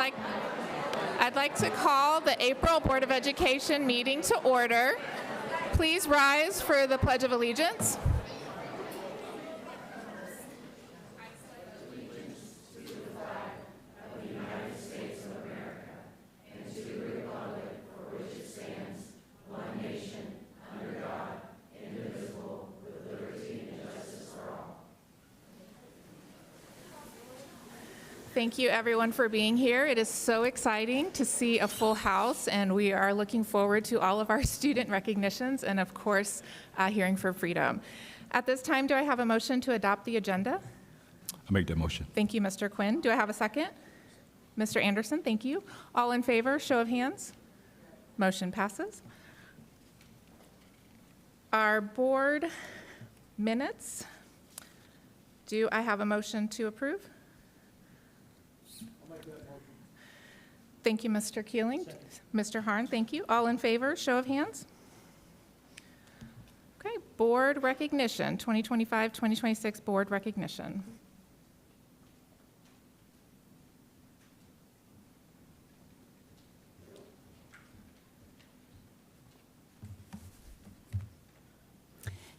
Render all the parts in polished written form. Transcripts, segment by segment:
I'd like to call the April Board of Education meeting to order. Please rise for the Pledge of Allegiance. Thank you, everyone, for being here. It is so exciting to see a full house, and we are looking forward to all of our student recognitions and, of course, hearing from Freedom. At this time, do I have a motion to adopt the agenda? I'll make that motion. Thank you, Mr. Quinn. Do I have a second? Mr. Anderson, thank you. All in favor, show of hands. Motion passes. Our board minutes. Do I have a motion to approve? Thank you, Mr. Keeling. Second. Mr. Harn, thank you. All in favor, show of hands. Okay, board recognition, 2025-2026 board recognition.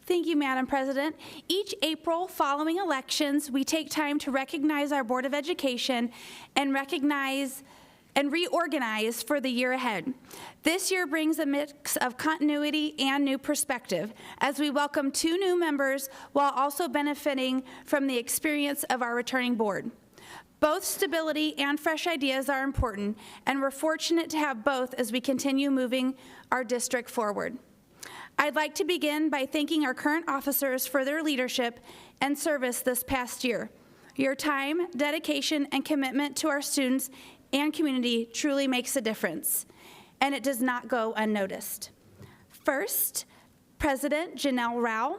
Thank you, Madam President. Each April following elections, we take time to recognize our Board of Education and reorganize for the year ahead. This year brings a mix of continuity and new perspective as we welcome 2 new members while also benefiting from the experience of our returning board. Both stability and fresh ideas are important, and we're fortunate to have both as we continue moving our district forward. I'd like to begin by thanking our current officers for their leadership and service this past year. Your time, dedication, and commitment to our students and community truly makes a difference, and it does not go unnoticed. First, President Janelle Rao.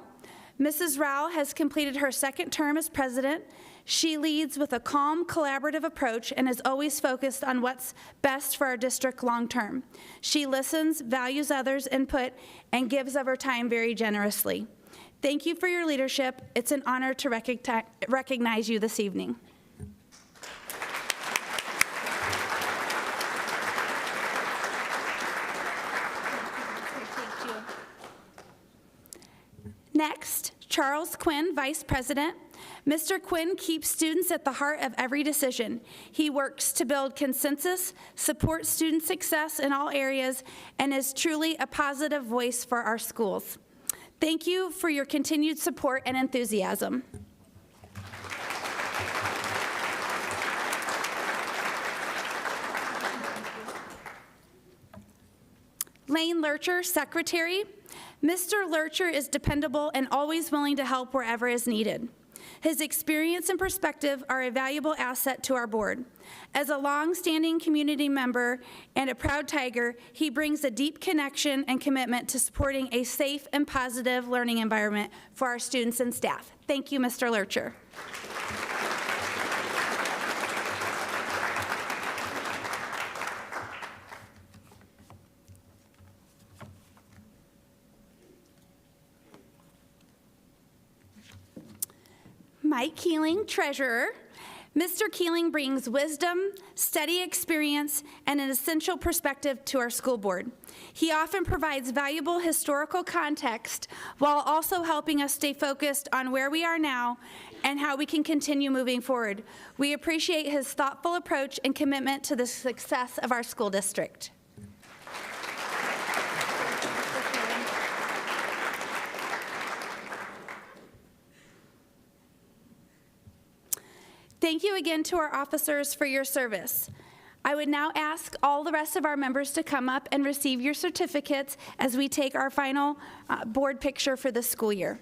Mrs. Rao has completed her 2nd term as president. She leads with a calm, collaborative approach and is always focused on what's best for our district long term. She listens, values others' input, and gives of her time very generously. Thank you for your leadership. It's an honor to recognize you this evening. Next, Charles Quinn, Vice President. Mr. Quinn keeps students at the heart of every decision. He works to build consensus, support student success in all areas, and is truly a positive voice for our schools. Thank you for your continued support and enthusiasm. Lane Lurcher, Secretary. Mr. Lurcher is dependable and always willing to help wherever is needed. His experience and perspective are a valuable asset to our board. As a long-standing community member and a proud Tiger, he brings a deep connection and commitment to supporting a safe and positive learning environment for our students and staff. Thank you, Mr. Lurcher. Mike Keeling, Treasurer. Mr. Keeling brings wisdom, steady experience, and an essential perspective to our school board. He often provides valuable historical context while also helping us stay focused on where we are now and how we can continue moving forward. We appreciate his thoughtful approach and commitment to the success of our school district. Thank you again to our officers for your service. I would now ask all the rest of our members to come up and receive your certificates as we take our final board picture for the school year.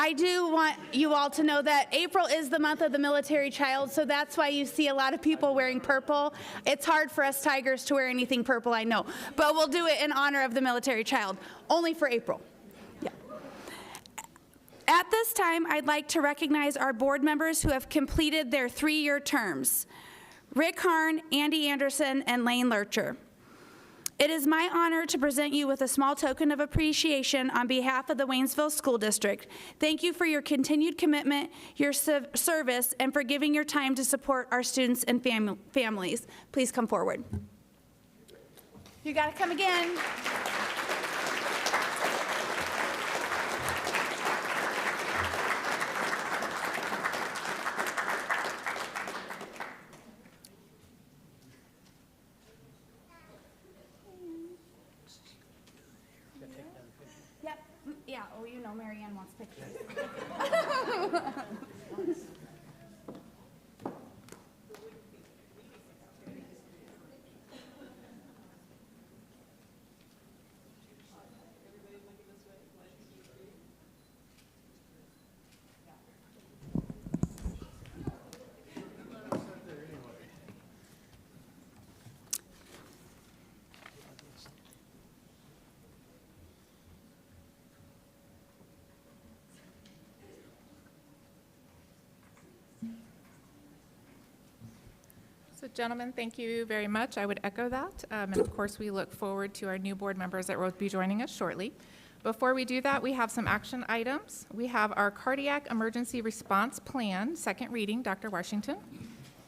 I do want you all to know that April is the month of the military child, so that's why you see a lot of people wearing purple. It's hard for us Tigers to wear anything purple, I know, but we'll do it in honor of the military child, only for April. Yeah. At this time, I'd like to recognize our board members who have completed their 3-year terms: Rick Harn, Andy Anderson, and Lane Lurcher. It is my honor to present you with a small token of appreciation on behalf of the Waynesville School District. Thank you for your continued commitment, your service, and for giving your time to support our students and families. Please come forward. You gotta come again. Yeah, oh, you know, Mary Ann wants pictures. So gentlemen, thank you very much. I would echo that. And of course, we look forward to our new board members that will be joining us shortly. Before we do that, we have some action items. We have our Cardiac Emergency Response Plan, second reading. Dr. Washington.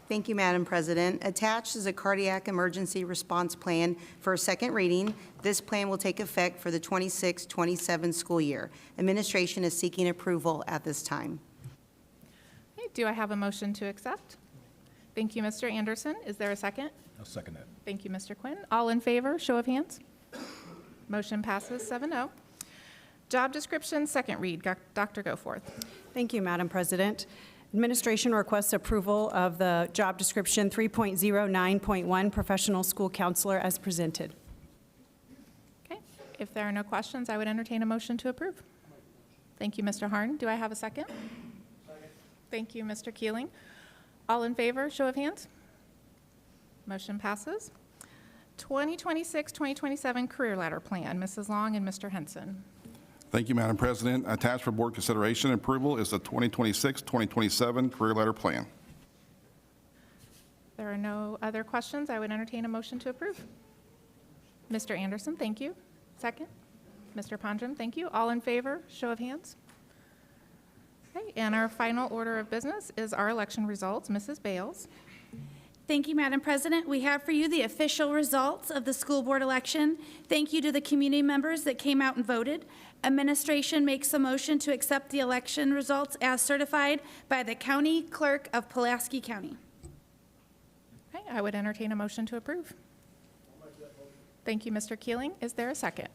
Thank you, Madam President. Attached is a cardiac emergency response plan for a second reading. This plan will take effect for the 26-27 school year. Administration is seeking approval at this time. Okay, do I have a motion to accept? Thank you, Mr. Anderson. Is there a second? I'll second that. Thank you, Mr. Quinn. All in favor, show of hands. Motion passes 7-0. Job description, second read. Dr. Goforth. Thank you, Madam President. Administration requests approval of the job description 3.09.1 professional school counselor as presented. Okay. If there are no questions, I would entertain a motion to approve. Thank you, Mr. Harn. Do I have a second? Thank you, Mr. Keeling. All in favor, show of hands. Motion passes. 2026-2027 Career Ladder Plan, Mrs. Long and Mr. Henson. Thank you, Madam President. Attached for board consideration and approval is the 2026-2027 Career Ladder Plan. There are no other questions. I would entertain a motion to approve. Mr. Anderson, thank you. Second. Mr. Pondrum, thank you. All in favor, show of hands. Okay, and our final order of business is our election results. Mrs. Bales. Thank you, Madam President. We have for you the official results of the school board election. Thank you to the community members that came out and voted. Administration makes a motion to accept the election results as certified by the County Clerk of Pulaski County. Okay, I would entertain a motion to approve. Thank you, Mr. Keeling. Is there a second?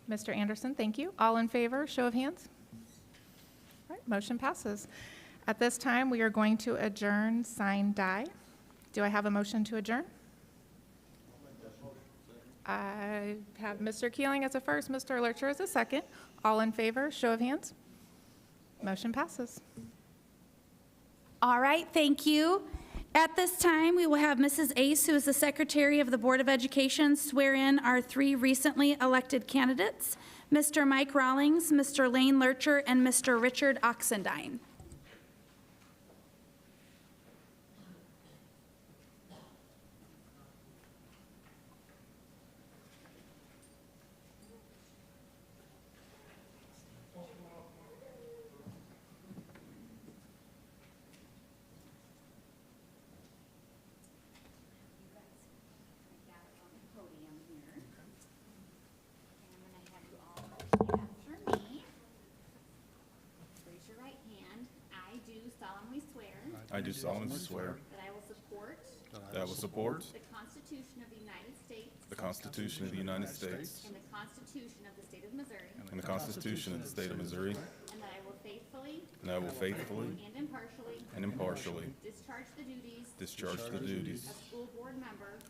Mr. Anderson, thank you. All in favor, show of hands. All right, motion passes. At this time, we are going to adjourn, sign, die. Do I have a motion to adjourn? I have Mr. Keeling as a first, Mr. Lurcher as a second. All in favor, show of hands. Motion passes. All right, thank you. At this time, we will have Mrs. Ace, who is the Secretary of the Board of Education, swear in our 3 recently elected candidates, Mr. Mike Rawlings, Mr. Lane Lurcher, and Mr. Richard Oxendine. I do solemnly swear that I will support that I will support the Constitution of the United States the Constitution of the United States and the Constitution of the State of Missouri, and the Constitution of the State of Missouri, and that I will faithfully and impartially discharge the duties of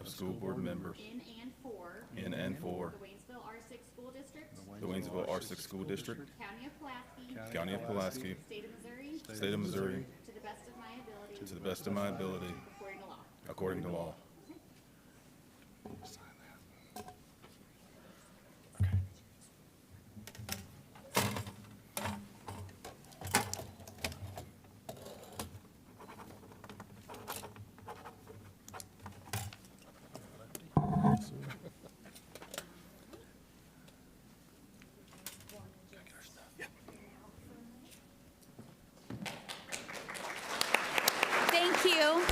of school board member in and for the Waynesville R6 School District the Waynesville R6 School District, County of Pulaski, County of Pulaski, State of Missouri, State of Missouri, to the best of my ability, to the best of my ability, according to law. according to law. Thank you.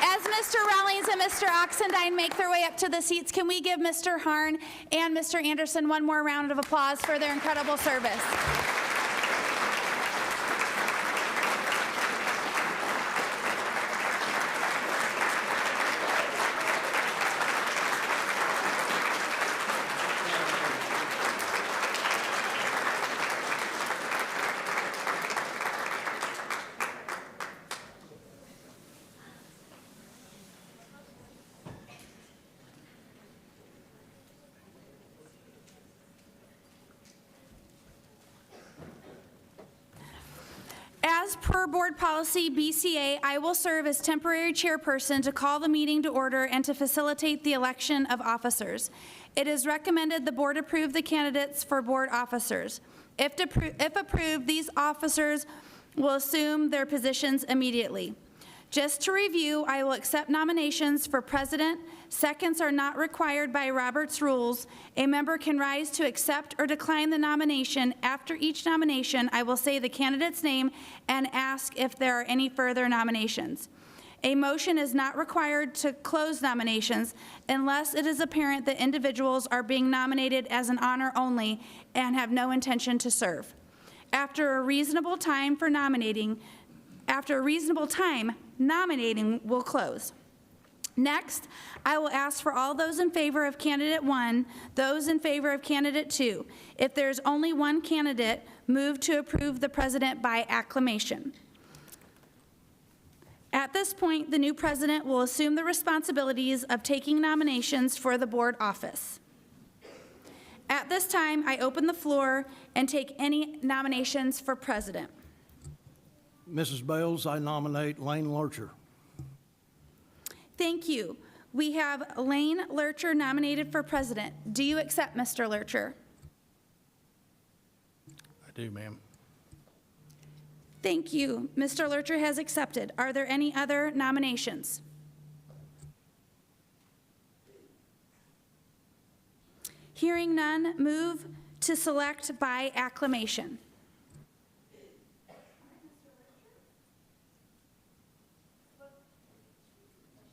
As Mr. Rawlings and Mr. Oxendine make their way up to the seats, can we give Mr. Harn and Mr. Anderson one more round of applause for their incredible service? As per Board Policy BCA, I will serve as temporary chairperson to call the meeting to order and to facilitate the election of officers. It is recommended the board approve the candidates for board officers. If approved, these officers will assume their positions immediately. Just to review, I will accept nominations for president. Seconds are not required by Robert's rules. A member can rise to accept or decline the nomination. After each nomination, I will say the candidate's name and ask if there are any further nominations. A motion is not required to close nominations unless it is apparent that individuals are being nominated as an honor only and have no intention to serve. After a reasonable time, nominating will close. Next, I will ask for all those in favor of candidate 1, those in favor of candidate 2. If there's only one candidate, move to approve the president by acclamation. At this point, the new president will assume the responsibilities of taking nominations for the board office. At this time, I open the floor and take any nominations for president. Mrs. Bales, I nominate Lane Lurcher. Thank you. We have Lane Lurcher nominated for president. Do you accept, Mr. Lurcher? I do, ma'am. Thank you. Mr. Lurcher has accepted. Are there any other nominations? Hearing none, move to select by acclamation.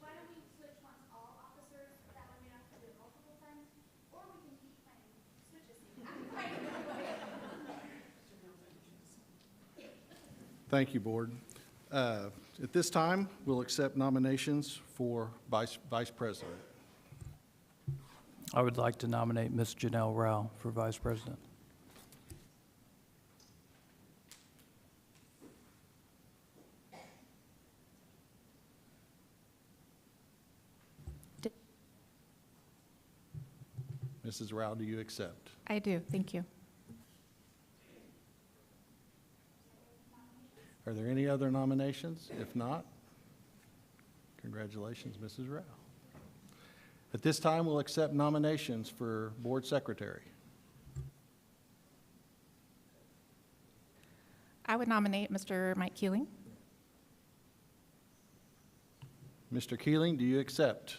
Why don't we switch once all officers, that way we don't have to do it multiple times, or we can keep playing switches. Thank you, Board. At this time, we'll accept nominations for Vice President. I would like to nominate Ms. Janelle Rao for Vice President. Mrs. Rao, do you accept? I do, thank you. Are there any other nominations? If not, congratulations, Mrs. Rao. At this time, we'll accept nominations for Board Secretary. I would nominate Mr. Mike Keeling. Mr. Keeling, do you accept?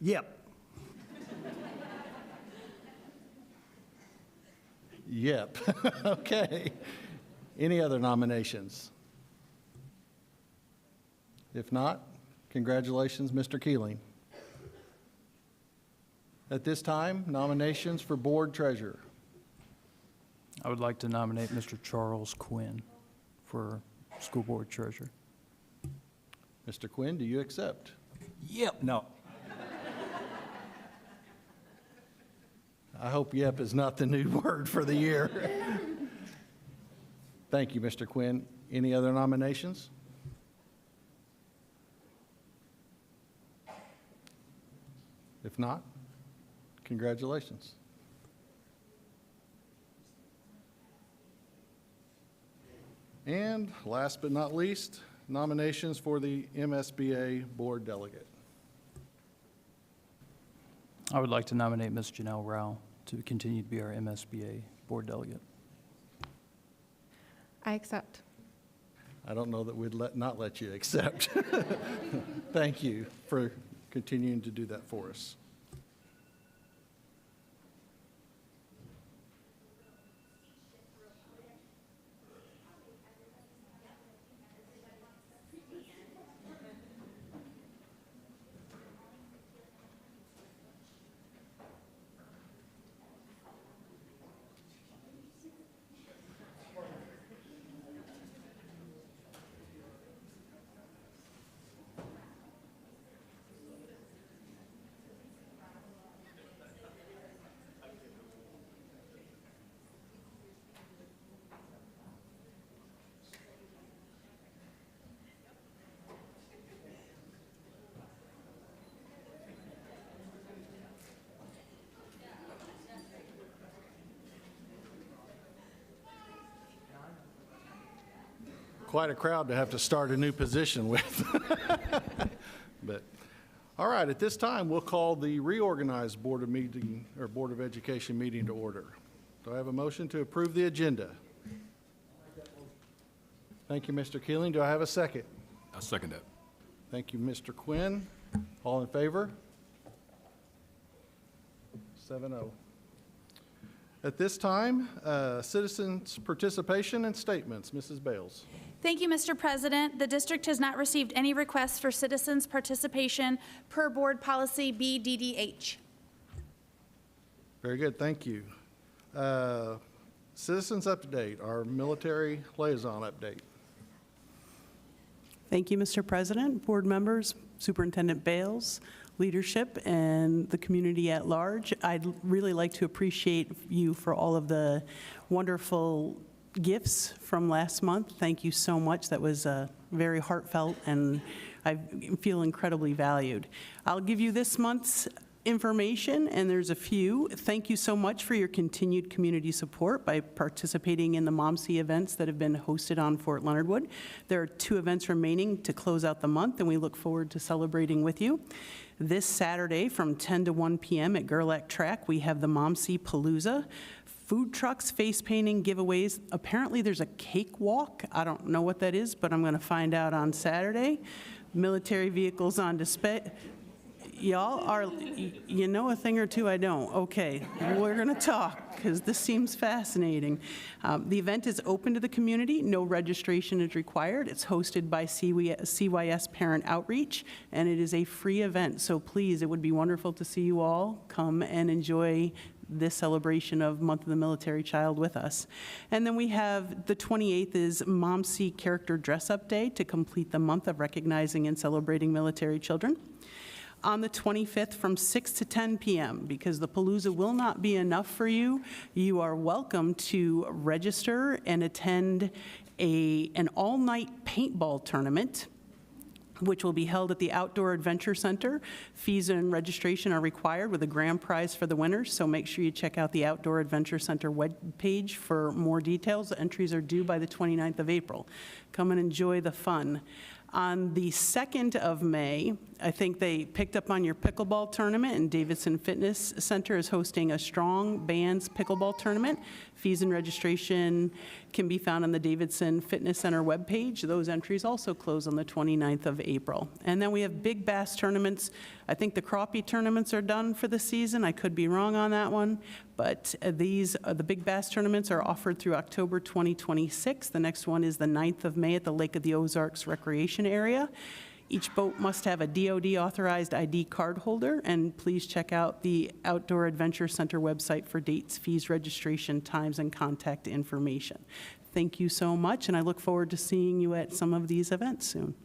Yep. Yep. Okay. Any other nominations? If not, congratulations, Mr. Keeling. At this time, nominations for Board Treasurer. I would like to nominate Mr. Charles Quinn for School Board Treasurer. Mr. Quinn, do you accept? Yep. No. I hope yep is not the new word for the year. Thank you, Mr. Quinn. Any other nominations? If not, congratulations. And last but not least, nominations for the MSBA Board Delegate. I would like to nominate Ms. Janelle Rao to continue to be our MSBA Board Delegate. I accept. I don't know that we'd not let you accept. Thank you for continuing to do that for us. Quite a crowd to have to start a new position with. But, all right, at this time, we'll call the reorganized Board of Education meeting to order. Do I have a motion to approve the agenda? Thank you, Mr. Keeling. Do I have a second? I second that. Thank you, Mr. Quinn. All in favor? 7-0. At this time, citizens' participation and statements. Mrs. Bales. Thank you, Mr. President. The district has not received any requests for citizens' participation per Board Policy BDDH. Very good, thank you. Citizens update, our military liaison update. Thank you, Mr. President, board members, Superintendent Bales, leadership, and the community at large. I'd really like to appreciate you for all of the wonderful gifts from last month. Thank you so much. That was very heartfelt, and I feel incredibly valued. I'll give you this month's information, and there's a few. Thank you so much for your continued community support by participating in the MOMC events that have been hosted on Fort Leonard Wood. There are 2 events remaining to close out the month, and we look forward to celebrating with you. This Saturday from 10 to 1 p.m. at Gerlach Track, we have the MOMC Palooza. Food trucks, face painting, giveaways. Apparently there's a cake walk. I don't know what that is, but I'm going to find out on Saturday. Military vehicles on display. Y'all are, you know a thing or two I don't. Okay, we're going to talk because this seems fascinating. The event is open to the community. No registration is required. It's hosted by CYS Parent Outreach, and it is a free event. So please, it would be wonderful to see you all come and enjoy this celebration of Month of the Military Child with us. And then we have the 28th is MOMC Character Dress-Up Day to complete the month of recognizing and celebrating military children. On the 25th from 6 to 10 p.m., because the Palooza will not be enough for you, you are welcome to register and attend an all-night paintball tournament, which will be held at the Outdoor Adventure Center. Fees and registration are required with a grand prize for the winners, so make sure you check out the Outdoor Adventure Center webpage for more details. Entries are due by the 29th of April. Come and enjoy the fun. On the 2nd of May, I think they picked up on your pickleball tournament, and Davidson Fitness Center is hosting a Strong Bands Pickleball Tournament. Fees and registration can be found on the Davidson Fitness Center webpage. Those entries also close on the 29th of April. And then we have big bass tournaments. I think the crappie tournaments are done for the season. I could be wrong on that one, but the big bass tournaments are offered through October 2026. The next one is the 9th of May at the Lake of the Ozarks Recreation Area. Each boat must have a DOD-authorized ID card holder, and please check out the Outdoor Adventure Center website for dates, fees, registration, times, and contact information. Thank you so much, and I look forward to seeing you at some of these events soon.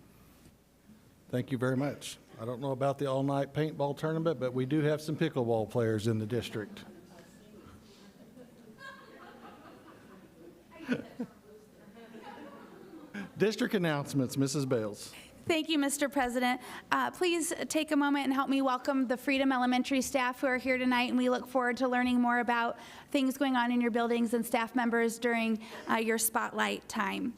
Thank you very much. I don't know about the all-night paintball tournament, but we do have some pickleball players in the district. District announcements, Mrs. Bales. Thank you, Mr. President. Please take a moment and help me welcome the Freedom Elementary staff who are here tonight, and we look forward to learning more about things going on in your buildings and staff members during your spotlight time.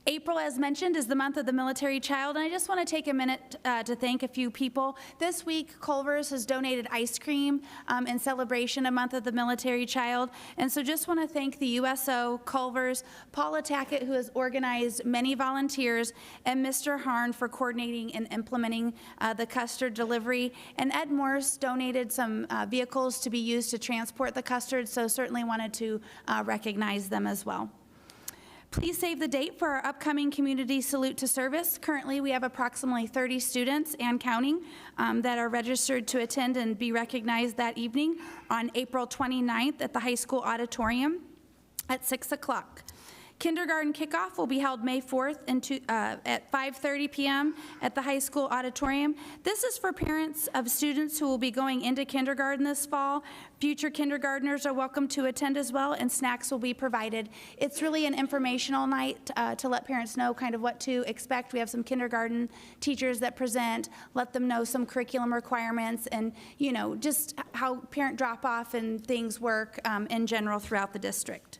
April, as mentioned, is the month of the military child, and I just want to take a minute to thank a few people. This week, Culver's has donated ice cream in celebration of Month of the Military Child, and so just want to thank the USO, Culver's, Paula Tackett, who has organized many volunteers, and Mr. Harn for coordinating and implementing the custard delivery, and Ed Morse donated some vehicles to be used to transport the custard, so certainly wanted to recognize them as well. Please save the date for our upcoming Community Salute to Service. Currently, we have approximately 30 students and counting that are registered to attend and be recognized that evening on April 29th at the high school auditorium at 6 o'clock. Kindergarten kickoff will be held May 4th at 5:30 p.m. at the high school auditorium. This is for parents of students who will be going into kindergarten this fall. Future kindergartners are welcome to attend as well, and snacks will be provided. It's really an informational night to let parents know kind of what to expect. We have some kindergarten teachers that present, let them know some curriculum requirements and, you know, just how parent drop-off and things work in general throughout the district.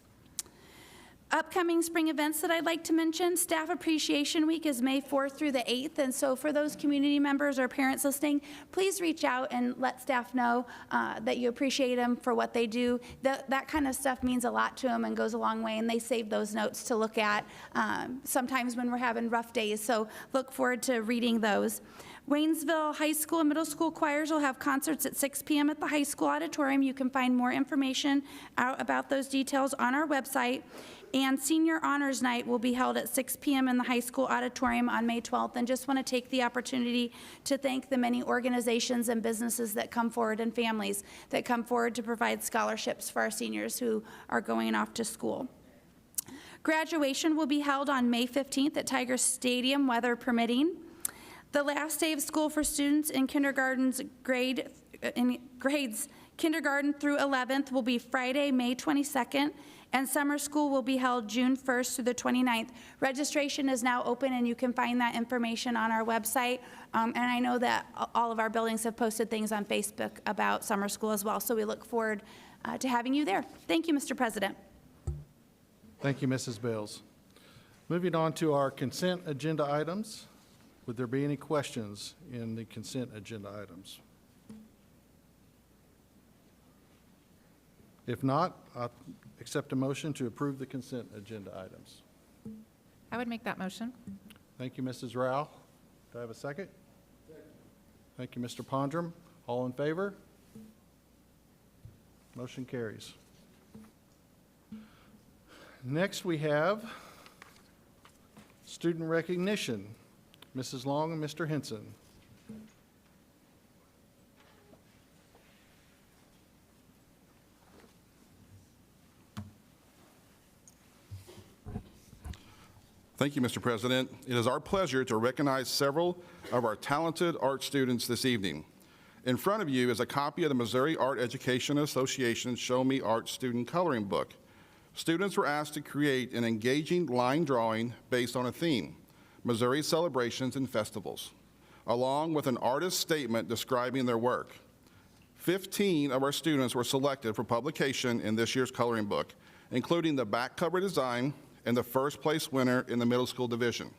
Upcoming spring events that I'd like to mention, Staff Appreciation Week is May 4th through the 8th, and so for those community members or parents listening, please reach out and let staff know that you appreciate them for what they do. That kind of stuff means a lot to them and goes a long way, and they save those notes to look at sometimes when we're having rough days, so look forward to reading those. Waynesville High School and Middle School choirs will have concerts at 6 p.m. at the high school auditorium. You can find more information out about those details on our website. And Senior Honors Night will be held at 6 p.m. in the high school auditorium on May 12th. And just want to take the opportunity to thank the many organizations and businesses that come forward and families that come forward to provide scholarships for our seniors who are going off to school. Graduation will be held on May 15th at Tiger Stadium, weather permitting. The last day of school for students in kindergarten's grades kindergarten through 11th will be Friday, May 22nd, and summer school will be held June 1st through the 29th. Registration is now open, and you can find that information on our website. And I know that all of our buildings have posted things on Facebook about summer school as well, so we look forward to having you there. Thank you, Mr. President. Thank you, Mrs. Bales. Moving on to our consent agenda items. Would there be any questions in the consent agenda items? If not, I'll accept a motion to approve the consent agenda items. I would make that motion. Thank you, Mrs. Rao. Do I have a second? Thank you, Mr. Pondrum. All in favor? Motion carries. Next, we have student recognition. Mrs. Long and Mr. Henson. Thank you, Mr. President. It is our pleasure to recognize several of our talented art students this evening. In front of you is a copy of the Missouri Art Education Association's Show Me Art student coloring book. Students were asked to create an engaging line drawing based on a theme, Missouri celebrations and festivals, along with an artist's statement describing their work. 15 of our students were selected for publication in this year's coloring book, including the back cover design and the first place winner in the middle school division.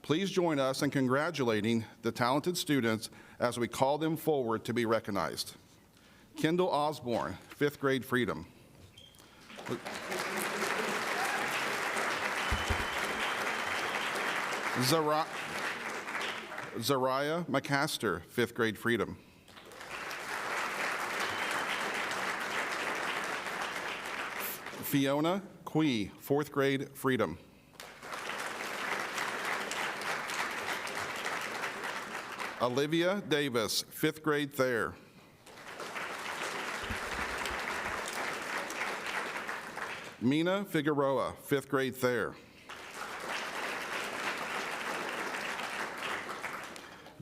Please join us in congratulating the talented students as we call them forward to be recognized. Kendall Osborne, 5th grade Freedom. Zariah McCaster, 5th grade Freedom. Fiona Quee, 4th grade Freedom. Olivia Davis, 5th grade Thayer. Mina Figueroa, 5th grade Thayer.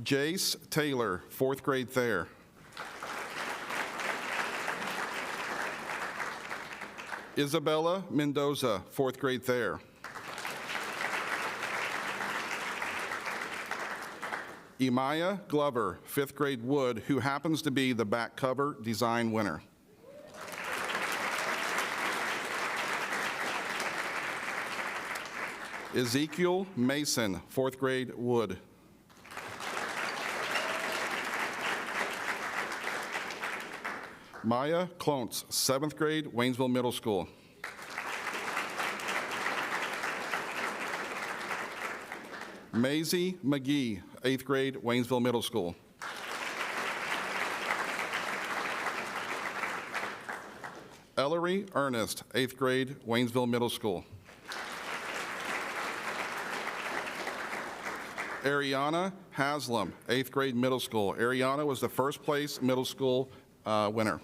Jace Taylor, 4th grade Thayer. Isabella Mendoza, 4th grade Thayer. Emaya Glover, 5th grade Wood, who happens to be the back cover design winner. Ezekiel Mason, 4th grade Wood. Maya Klontz, 7th grade, Waynesville Middle School. Maisie McGee, 8th grade, Waynesville Middle School. Ellery Ernest, 8th grade, Waynesville Middle School. Ariana Haslam, 8th grade middle school. Ariana was the first place middle school winner.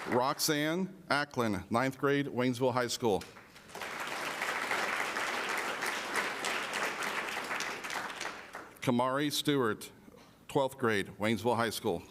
Roxanne Acklin, 9th grade, Waynesville High School. Kamari Stewart, 12th grade, Waynesville High School.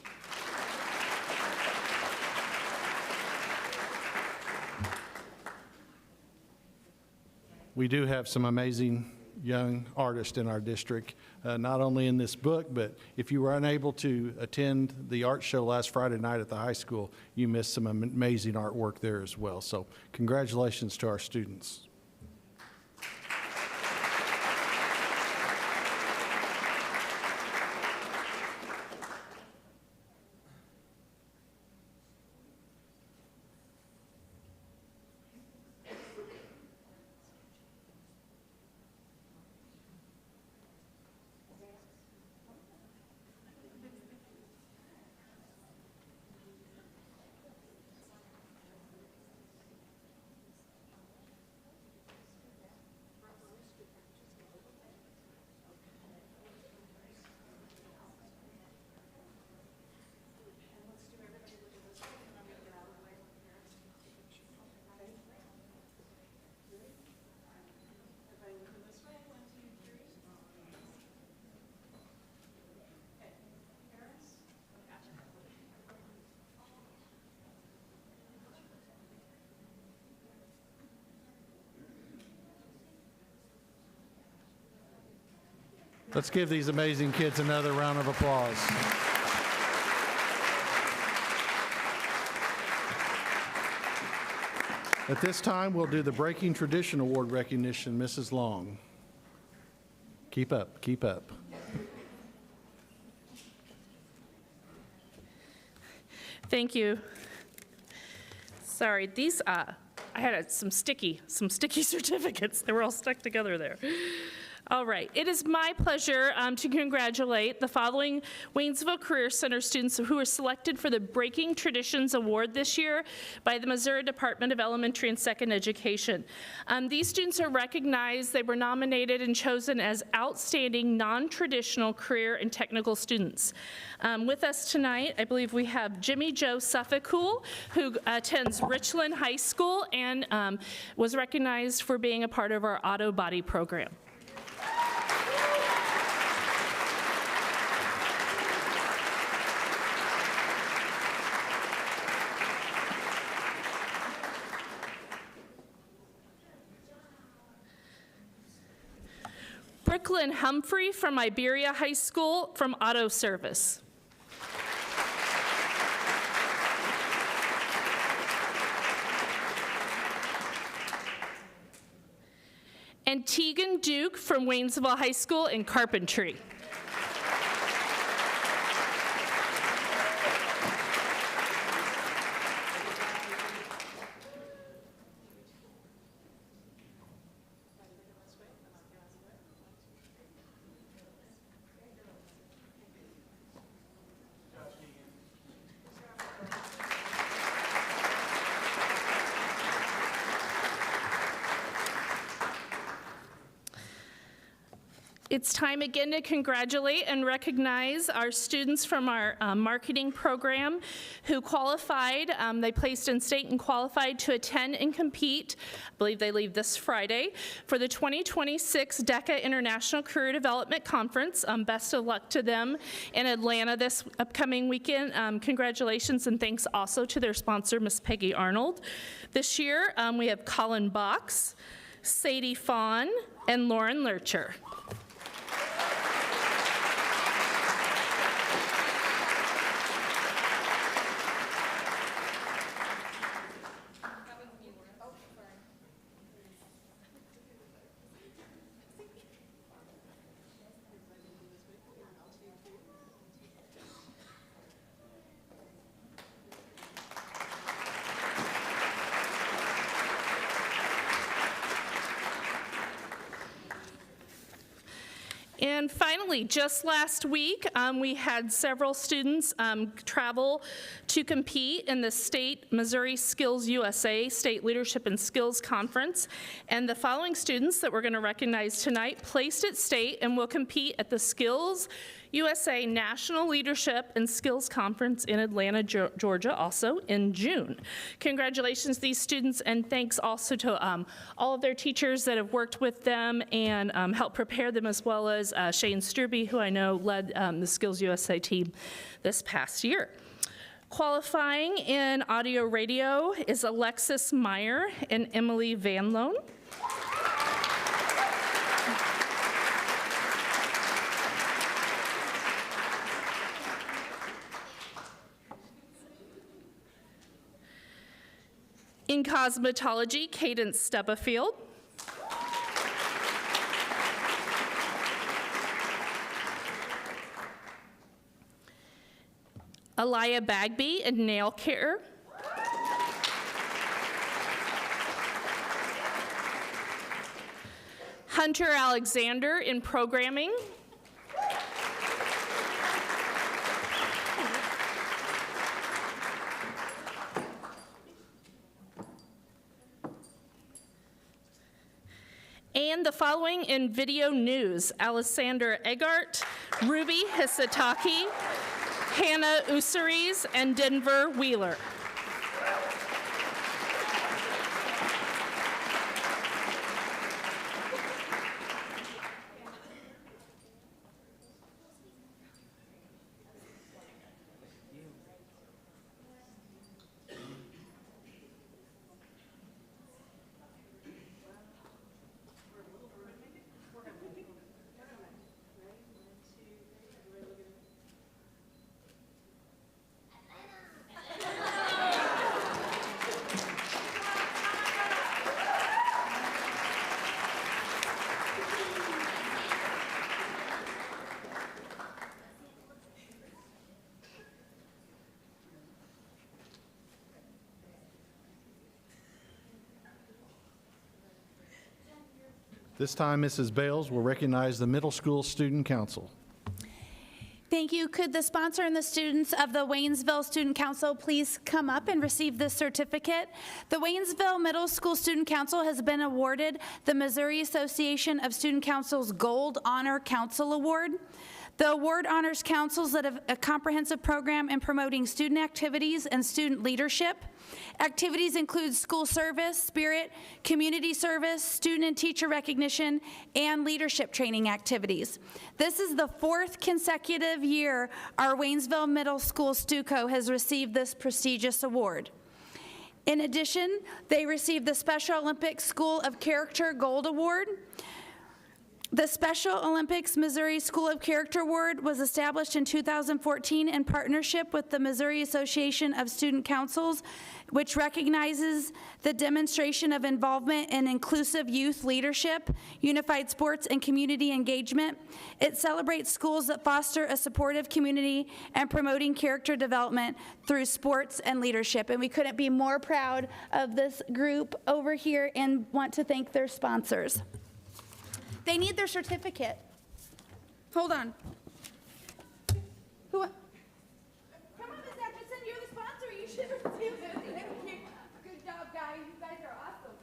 We do have some amazing young artists in our district, not only in this book, but if you were unable to attend the art show last Friday night at the high school, you missed some amazing artwork there as well. So congratulations to our students. Let's give these amazing kids another round of applause. At this time, we'll do the Breaking Tradition Award recognition. Mrs. Long. Keep up, keep up. Thank you. Sorry, these, I had some sticky certificates. They were all stuck together there. All right, it is my pleasure to congratulate the following Waynesville Career Center students who were selected for the Breaking Traditions Award this year by the Missouri Department of Elementary and Second Education. These students are recognized, they were nominated and chosen as outstanding non-traditional career and technical students. With us tonight, I believe we have Jimmy Joe Suffolcool, who attends Richland High School and was recognized for being a part of our auto body program. Brooklyn Humphrey from Iberia High School from Auto Service. And Tegan Duke from Waynesville High School in Carpentry. It's time again to congratulate and recognize our students from our marketing program who qualified. They placed in state and qualified to attend and compete. I believe they leave this Friday for the 2026 DECA International Career Development Conference. Best of luck to them in Atlanta this upcoming weekend. Congratulations and thanks also to their sponsor, Miss Peggy Arnold. This year, we have Colin Box, Sadie Fawn, and Lauren Lurcher. And finally, just last week, we had several students travel to compete in the State Missouri Skills USA State Leadership and Skills Conference. And the following students that we're going to recognize tonight placed at state and will compete at the Skills USA National Leadership and Skills Conference in Atlanta, Georgia, also in June. Congratulations to these students, and thanks also to all of their teachers that have worked with them and helped prepare them, as well as Shane Sturby, who I know led the Skills USA team this past year. Qualifying in audio radio is Alexis Meyer and Emily Van Loan. In cosmetology, Cadence Stubblefield. Aliyah Bagby in nail care. Hunter Alexander in programming. And the following in video news: Alessander Eggart, Ruby Hisataki, Hannah Usaries, and Denver Wheeler. This time, Mrs. Bales will recognize the Middle School Student Council. Thank you. Could the sponsor and the students of the Waynesville Student Council please come up and receive this certificate? The Waynesville Middle School Student Council has been awarded the Missouri Association of Student Councils Gold Honor Council Award. The award honors councils that have a comprehensive program in promoting student activities and student leadership. Activities include school service, spirit, community service, student and teacher recognition, and leadership training activities. This is the 4th consecutive year our Waynesville Middle School STUCO has received this prestigious award. In addition, they received the Special Olympics School of Character Gold Award. The Special Olympics Missouri School of Character Award was established in 2014 in partnership with the Missouri Association of Student Councils, which recognizes the demonstration of involvement in inclusive youth leadership, unified sports, and community engagement. It celebrates schools that foster a supportive community and promoting character development through sports and leadership. And we couldn't be more proud of this group over here and want to thank their sponsors. They need their certificate. Hold on. Who? Come on, Ms. Atkinson, you're the sponsor. You should receive it. Good job, guys. You guys are awesome.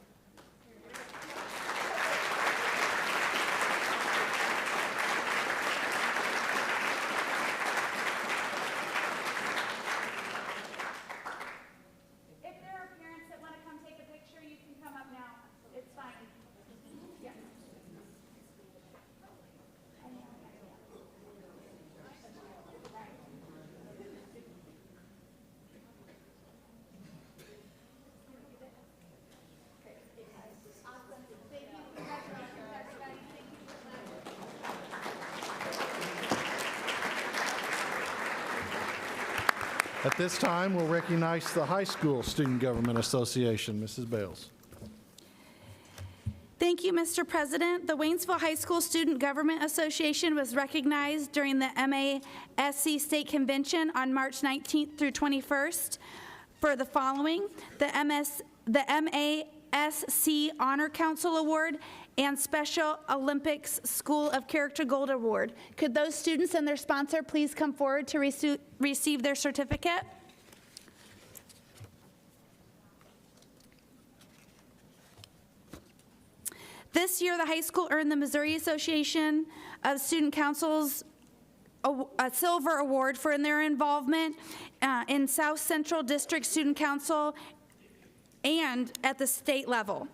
If there are parents that want to come take a picture, you can come up now. It's fine. Yeah. At this time, we'll recognize the High School Student Government Association. Mrs. Bales. Thank you, Mr. President. The Waynesville High School Student Government Association was recognized during the MASC State Convention on March 19th through 21st for the following: the MASC Honor Council Award and Special Olympics School of Character Gold Award. Could those students and their sponsor please come forward to receive their certificate? This year, the high school earned the Missouri Association of Student Councils a Silver Award for their involvement in South Central District Student Council and at the state level.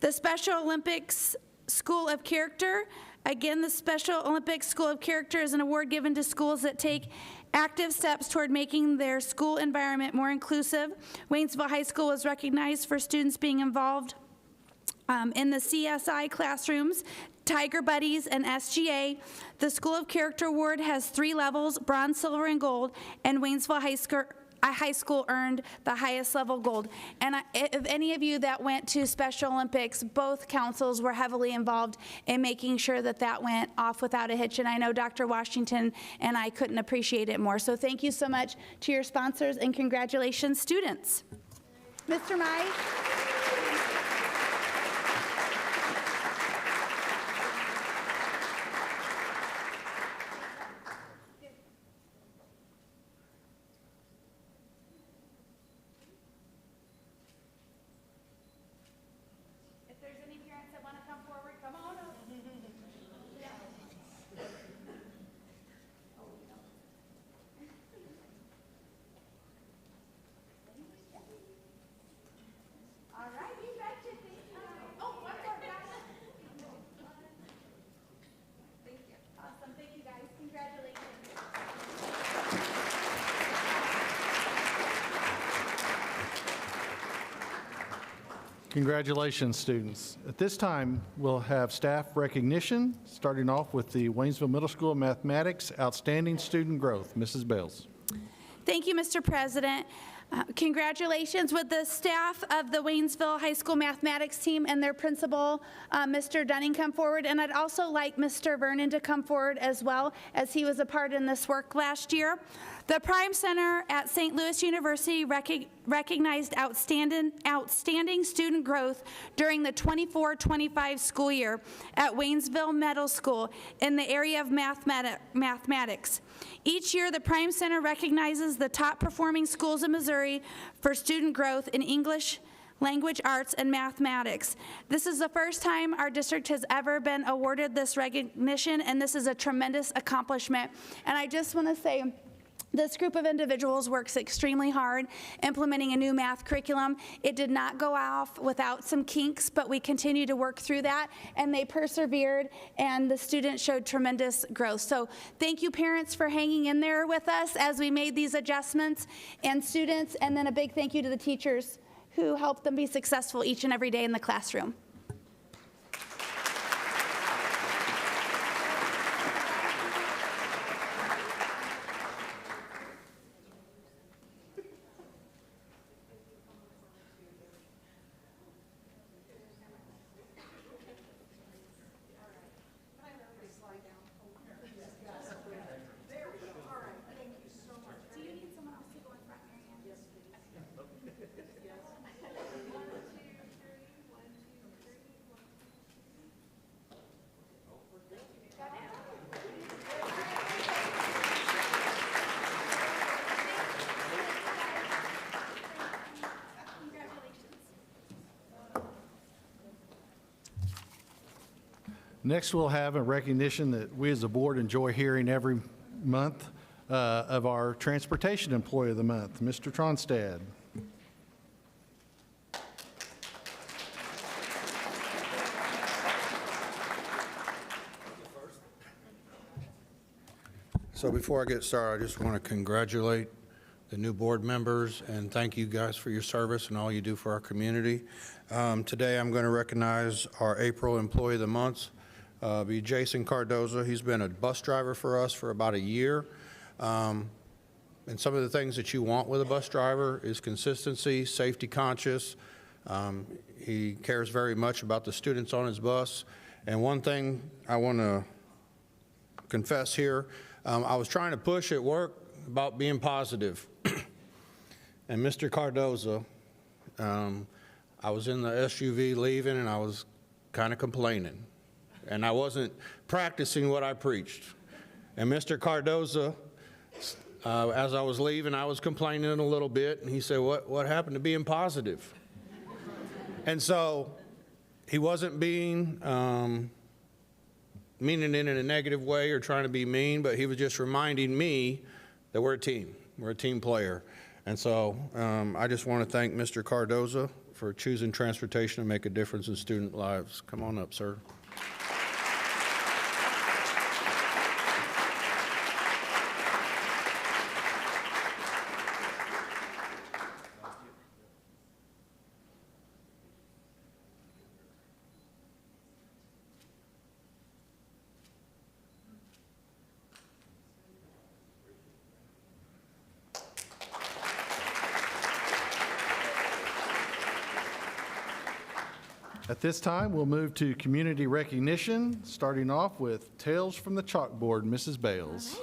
The Special Olympics School of Character, again, the Special Olympics School of Character is an award given to schools that take active steps toward making their school environment more inclusive. Waynesville High School was recognized for students being involved in the CSI classrooms, Tiger Buddies, and SGA. The School of Character Award has 3 levels: bronze, silver, and gold, and Waynesville High School earned the highest level, gold. And if any of you that went to Special Olympics, both councils were heavily involved in making sure that that went off without a hitch, and I know Dr. Washington and I couldn't appreciate it more. So thank you so much to your sponsors, and congratulations, students. Mr. Mai. Congratulations, students. At this time, we'll have staff recognition, starting off with the Waynesville Middle School Mathematics Outstanding Student Growth. Mrs. Bales. Thank you, Mr. President. Congratulations with the staff of the Waynesville High School mathematics team and their principal, Mr. Dunning, come forward. And I'd also like Mr. Vernon to come forward as well, as he was a part in this work last year. The Prime Center at St. Louis University recognized outstanding student growth during the 24-25 school year at Waynesville Middle School in the area of mathematics. Each year, the Prime Center recognizes the top performing schools in Missouri for student growth in English, language arts, and mathematics. This is the first time our district has ever been awarded this recognition, and this is a tremendous accomplishment. And I just want to say, this group of individuals works extremely hard implementing a new math curriculum. It did not go off without some kinks, but we continue to work through that, and they persevered, and the students showed tremendous growth. So thank you, parents, for hanging in there with us as we made these adjustments, and students, and then a big thank you to the teachers who helped them be successful each and every day in the classroom. Next, we'll have a recognition that we as a board enjoy hearing every month of our Transportation Employee of the Month, Mr. Tronstad. So before I get started, I just want to congratulate the new board members and thank you guys for your service and all you do for our community. Today I'm going to recognize our April Employee of the Month. Be Jason Cardoza. He's been a bus driver for us for about a year. And some of the things that you want with a bus driver is consistency, safety conscious. He cares very much about the students on his bus. And one thing I want to confess here, I was trying to push at work about being positive. And Mr. Cardoza, I was in the SUV leaving and I was kind of complaining. And I wasn't practicing what I preached. And Mr. Cardoza, as I was leaving, I was complaining a little bit, and he said, what happened to being positive? And so he wasn't being, meaning it in a negative way or trying to be mean, but he was just reminding me that we're a team. We're a team player. And so I just want to thank Mr. Cardoza for choosing transportation to make a difference in student lives. Come on up, sir. At this time, we'll move to community recognition, starting off with Tales from the Chalkboard, Mrs. Bales.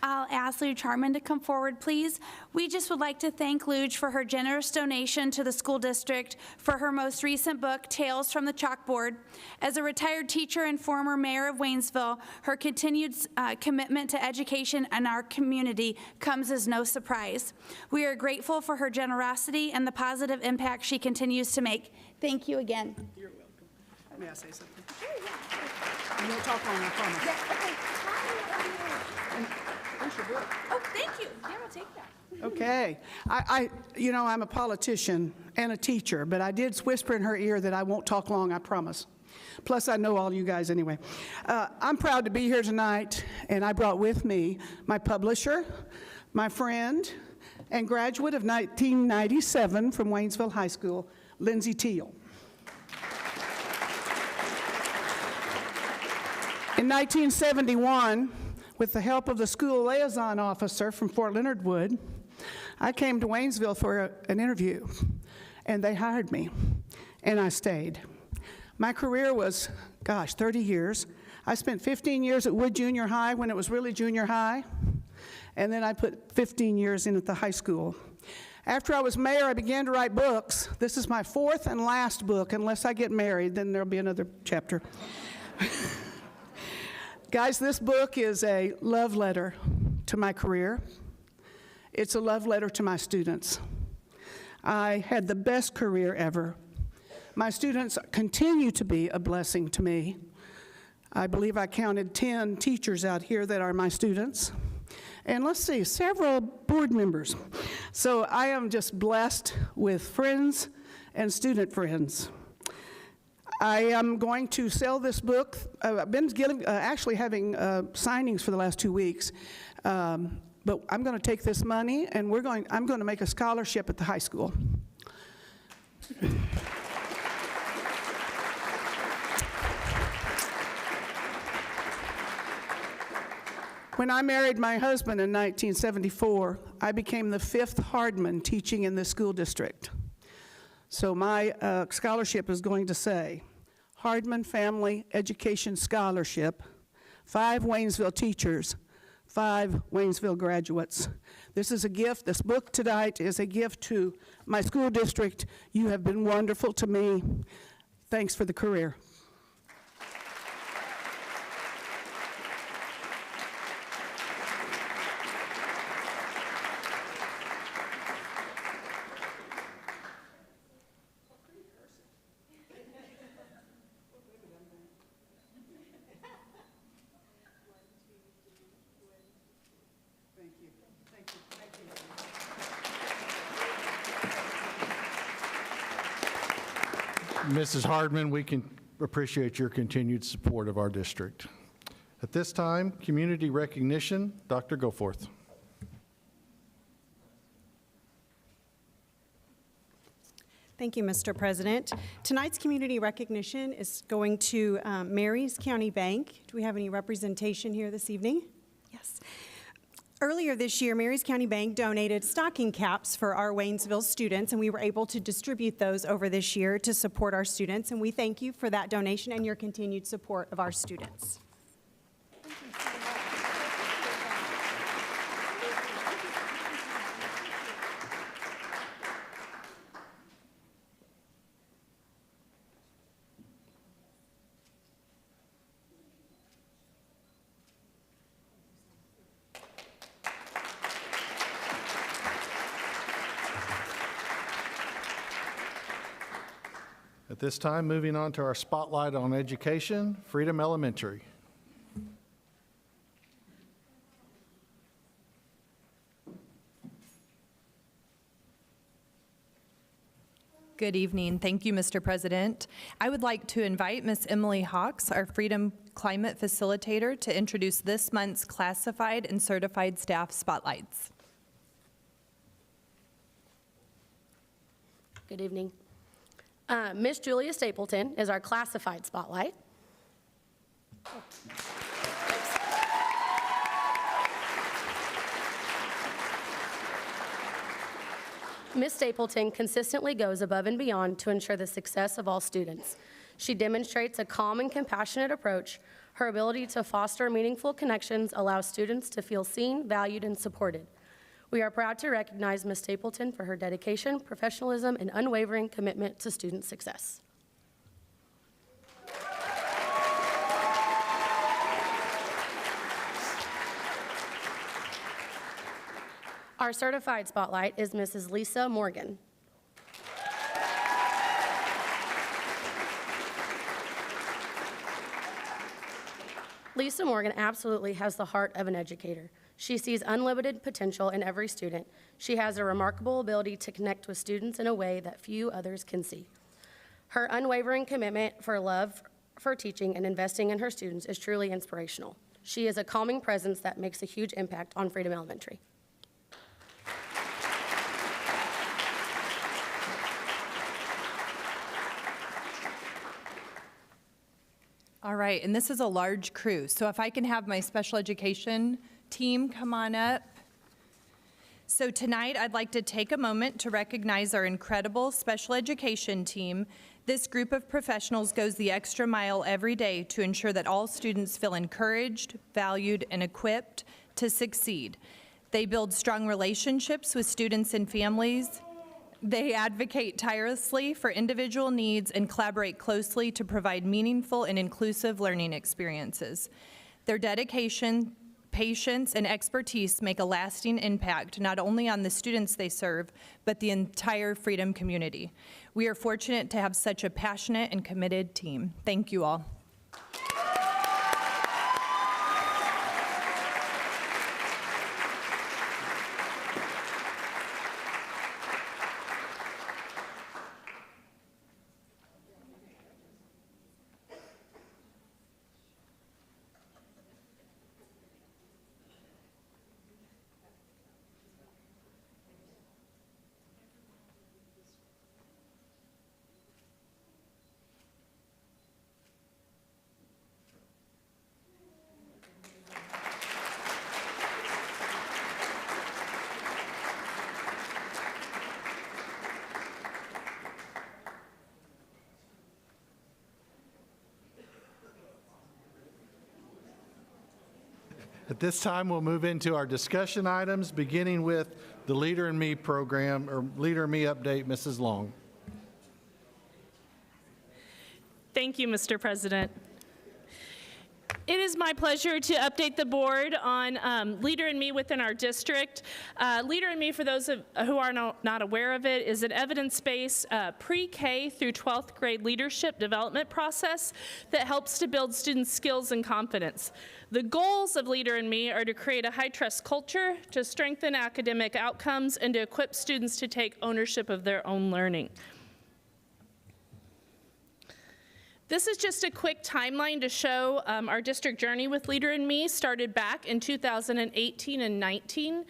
I'll ask Luge Hartman to come forward, please. We just would like to thank Luge for her generous donation to the school district for her most recent book, Tales from the Chalkboard. As a retired teacher and former mayor of Waynesville, her continued commitment to education and our community comes as no surprise. We are grateful for her generosity and the positive impact she continues to make. Thank you again. You're welcome. May I say something? Sure, yeah. You won't talk long, I promise. Yeah, okay. Where's your book? Oh, thank you. Yeah, I'll take that. Okay. I'm a politician and a teacher, but I did whisper in her ear that I won't talk long, I promise. Plus, I know all you guys anyway. I'm proud to be here tonight, and I brought with me my publisher, my friend, and graduate of 1997 from Waynesville High School, Lindsay Teal. In 1971, with the help of the school liaison officer from Fort Leonard Wood, I came to Waynesville for an interview, and they hired me, and I stayed. My career was, 30 years. I spent 15 years at Wood Junior High when it was really junior high, and then I put 15 years in at the high school. After I was mayor, I began to write books. This is my fourth and last book. Unless I get married, then there'll be another chapter. Guys, this book is a love letter to my career. It's a love letter to my students. I had the best career ever. My students continue to be a blessing to me. I believe I counted 10 teachers out here that are my students. And let's see, several board members. So I am just blessed with friends and student friends. I am going to sell this book. I've been actually having signings for the last 2 weeks, but I'm going to take this money and I'm going to make a scholarship at the high school. When I married my husband in 1974, I became the 5th Hardman teaching in this school district. So my scholarship is going to say, Hardman Family Education Scholarship, 5 Waynesville teachers, 5 Waynesville graduates. This is a gift. This book tonight is a gift to my school district. You have been wonderful to me. Thanks for the career. Mrs. Hardman, we can appreciate your continued support of our district. At this time, community recognition, Dr. Goforth. Thank you, Mr. President. Tonight's community recognition is going to Mary's County Bank. Do we have any representation here this evening? Yes. Earlier this year, Marys County Bank donated stocking caps for our Waynesville students, and we were able to distribute those over this year to support our students, and we thank you for that donation and your continued support of our students. At this time, moving on to our spotlight on education, Freedom Elementary. Good evening. Thank you, Mr. President. I would like to invite Ms. Emily Hawks, our Freedom Climate Facilitator, to introduce this month's classified and certified staff spotlights. Good evening. Miss Julia Stapleton is our classified spotlight. Miss Stapleton consistently goes above and beyond to ensure the success of all students. She demonstrates a calm and compassionate approach. Her ability to foster meaningful connections allows students to feel seen, valued, and supported. We are proud to recognize Ms. Stapleton for her dedication, professionalism, and unwavering commitment to student success. Our certified spotlight is Mrs. Lisa Morgan. Lisa Morgan absolutely has the heart of an educator. She sees unlimited potential in every student. She has a remarkable ability to connect with students in a way that few others can see. Her unwavering commitment for love for teaching and investing in her students is truly inspirational. She is a calming presence that makes a huge impact on Freedom Elementary. All right, and this is a large crew, so if I can have my special education team come on up. So tonight, I'd like to take a moment to recognize our incredible special education team. This group of professionals goes the extra mile every day to ensure that all students feel encouraged, valued, and equipped to succeed. They build strong relationships with students and families. They advocate tirelessly for individual needs and collaborate closely to provide meaningful and inclusive learning experiences. Their dedication, patience, and expertise make a lasting impact not only on the students they serve, but the entire Freedom community. We are fortunate to have such a passionate and committed team. Thank you all. At this time, we'll move into our discussion items, beginning with the Leader in Me program, or Leader in Me update, Mrs. Long. Thank you, Mr. President. It is my pleasure to update the board on Leader in Me within our district. Leader in Me, for those who are not aware of it, is an evidence-based pre-K through 12th grade leadership development process that helps to build students' skills and confidence. The goals of Leader in Me are to create a high-trust culture, to strengthen academic outcomes, and to equip students to take ownership of their own learning. This is just a quick timeline to show our district journey with Leader in Me. Started back in 2018 and 19.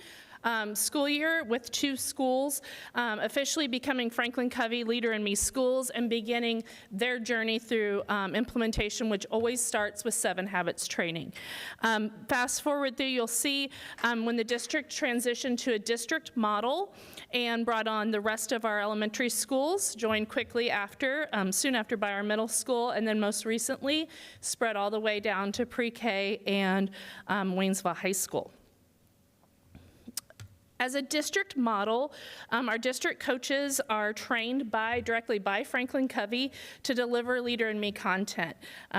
school year with 2 schools officially becoming Franklin Covey Leader in Me schools and beginning their journey through implementation, which always starts with 7 Habits training. Fast forward through, you'll see when the district transitioned to a district model and brought on the rest of our elementary schools, joined quickly after, soon after by our middle school, and then most recently spread all the way down to pre-K and Waynesville High School. As a district model, our district coaches are trained directly by Franklin Covey to deliver Leader in Me content.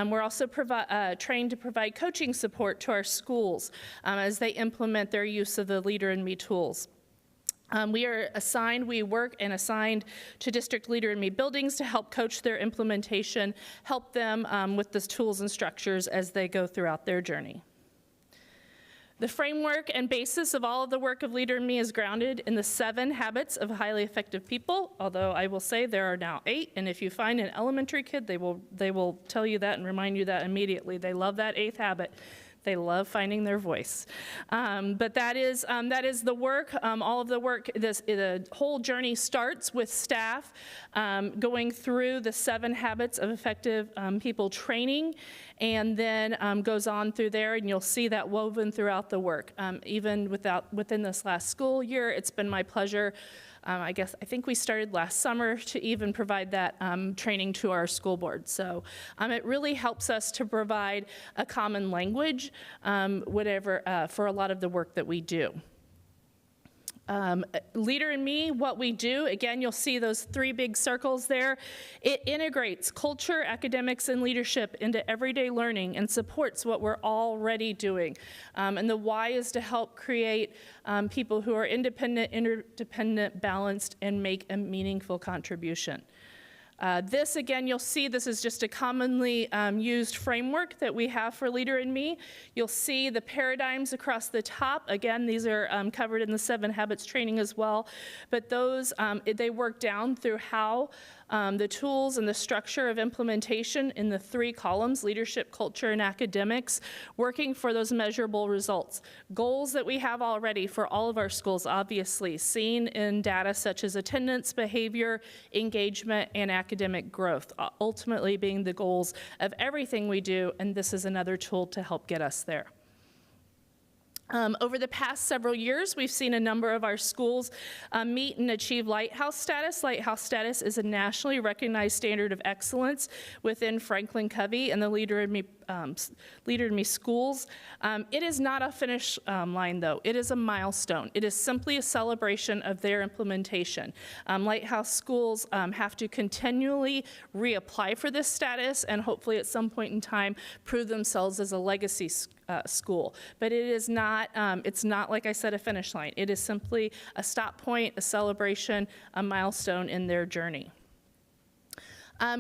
We're also trained to provide coaching support to our schools as they implement their use of the Leader in Me tools. We work and assigned to district Leader in Me buildings to help coach their implementation, help them with the tools and structures as they go throughout their journey. The framework and basis of all of the work of Leader in Me is grounded in the 7 habits of highly effective people, although I will say there are now 8, and if you find an elementary kid, they will tell you that and remind you that immediately. They love that 8th habit. They love finding their voice. But that is the work, all of the work. The whole journey starts with staff going through the 7 habits of effective people training, and then goes on through there, and you'll see that woven throughout the work. Even within this last school year, it's been my pleasure. I think we started last summer to even provide that training to our school board. So it really helps us to provide a common language, for a lot of the work that we do. Leader in Me, what we do, again, you'll see those 3 big circles there. It integrates culture, academics, and leadership into everyday learning and supports what we're already doing. And the why is to help create people who are independent, interdependent, balanced, and make a meaningful contribution. This, again, you'll see this is just a commonly used framework that we have for Leader in Me. You'll see the paradigms across the top. Again, these are covered in the 7 Habits training as well. But those, they work down through how the tools and the structure of implementation in the 3 columns, leadership, culture, and academics, working for those measurable results. Goals that we have already for all of our schools, obviously, seen in data such as attendance, behavior, engagement, and academic growth, ultimately being the goals of everything we do, and this is another tool to help get us there. Over the past several years, we've seen a number of our schools meet and achieve Lighthouse status. Lighthouse status is a nationally recognized standard of excellence within Franklin Covey and the Leader in Me schools. It is not a finish line, though. It is a milestone. It is simply a celebration of their implementation. Lighthouse schools have to continually reapply for this status and hopefully at some point in time prove themselves as a legacy school. But it is not, it's not, like I said, a finish line. It is simply a stop point, a celebration, a milestone in their journey.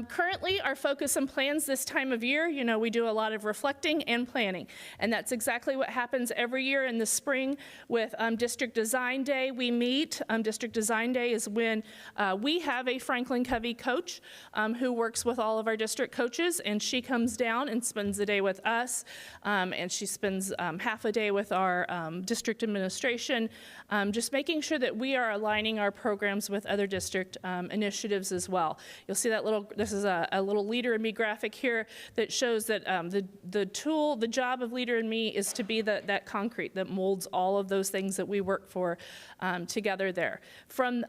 Currently, our focus and plans this time of year, we do a lot of reflecting and planning, and that's exactly what happens every year in the spring with District Design Day. We meet. District Design Day is when we have a Franklin Covey coach who works with all of our district coaches, and she comes down and spends the day with us, and she spends half a day with our district administration, just making sure that we are aligning our programs with other district initiatives as well. You'll see that this is a little Leader in Me graphic here that shows that the job of Leader in Me is to be that concrete that molds all of those things that we work for together there. From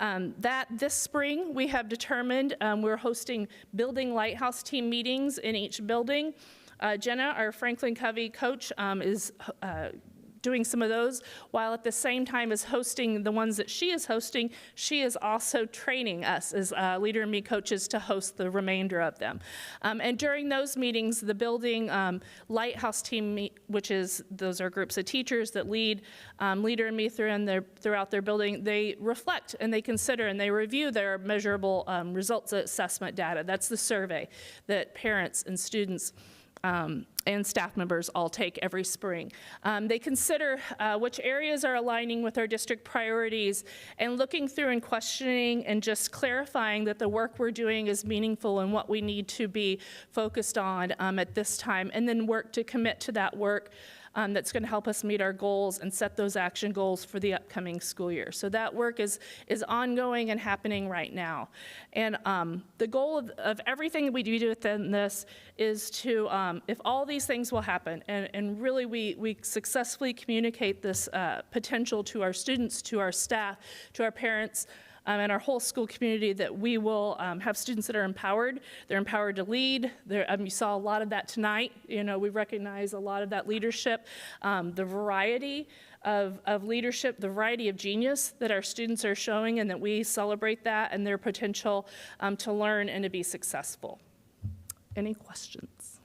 this spring, we have determined we're hosting building Lighthouse team meetings in each building. Jenna, our Franklin Covey coach, is doing some of those, while at the same time as hosting the ones that she is hosting, she is also training us as Leader in Me coaches to host the remainder of them. And during those meetings, the building Lighthouse team, those are groups of teachers that lead Leader in Me throughout their building, they reflect and they consider and they review their measurable results assessment data. That's the survey that parents and students and staff members all take every spring. They consider which areas are aligning with our district priorities and looking through and questioning and just clarifying that the work we're doing is meaningful and what we need to be focused on at this time, and then work to commit to that work that's going to help us meet our goals and set those action goals for the upcoming school year. So that work is ongoing and happening right now. And the goal of everything we do within this is to, if all these things will happen, and really we successfully communicate this potential to our students, to our staff, to our parents, and our whole school community, that we will have students that are empowered. They're empowered to lead. You saw a lot of that tonight. You know, we recognize a lot of that leadership, the variety of leadership, the variety of genius that our students are showing, and that we celebrate that and their potential to learn and to be successful. Any questions?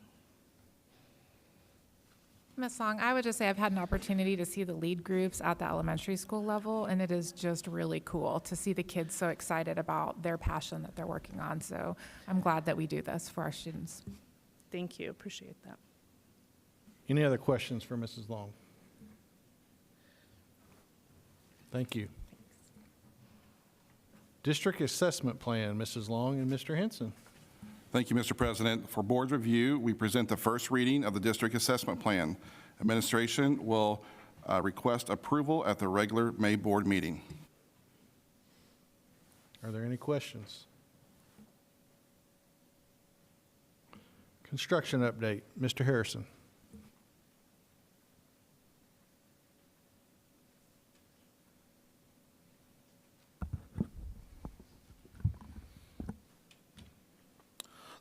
Ms. Long, I would just say I've had an opportunity to see the lead groups at the elementary school level, and it is just really cool to see the kids so excited about their passion that they're working on. So I'm glad that we do this for our students. Thank you. Appreciate that. Any other questions for Mrs. Long? Thank you. District Assessment Plan, Mrs. Long and Mr. Henson. Thank you, Mr. President. For board's review, we present the first reading of the district assessment plan. Administration will request approval at the regular May board meeting. Are there any questions? Construction update, Mr. Harrison.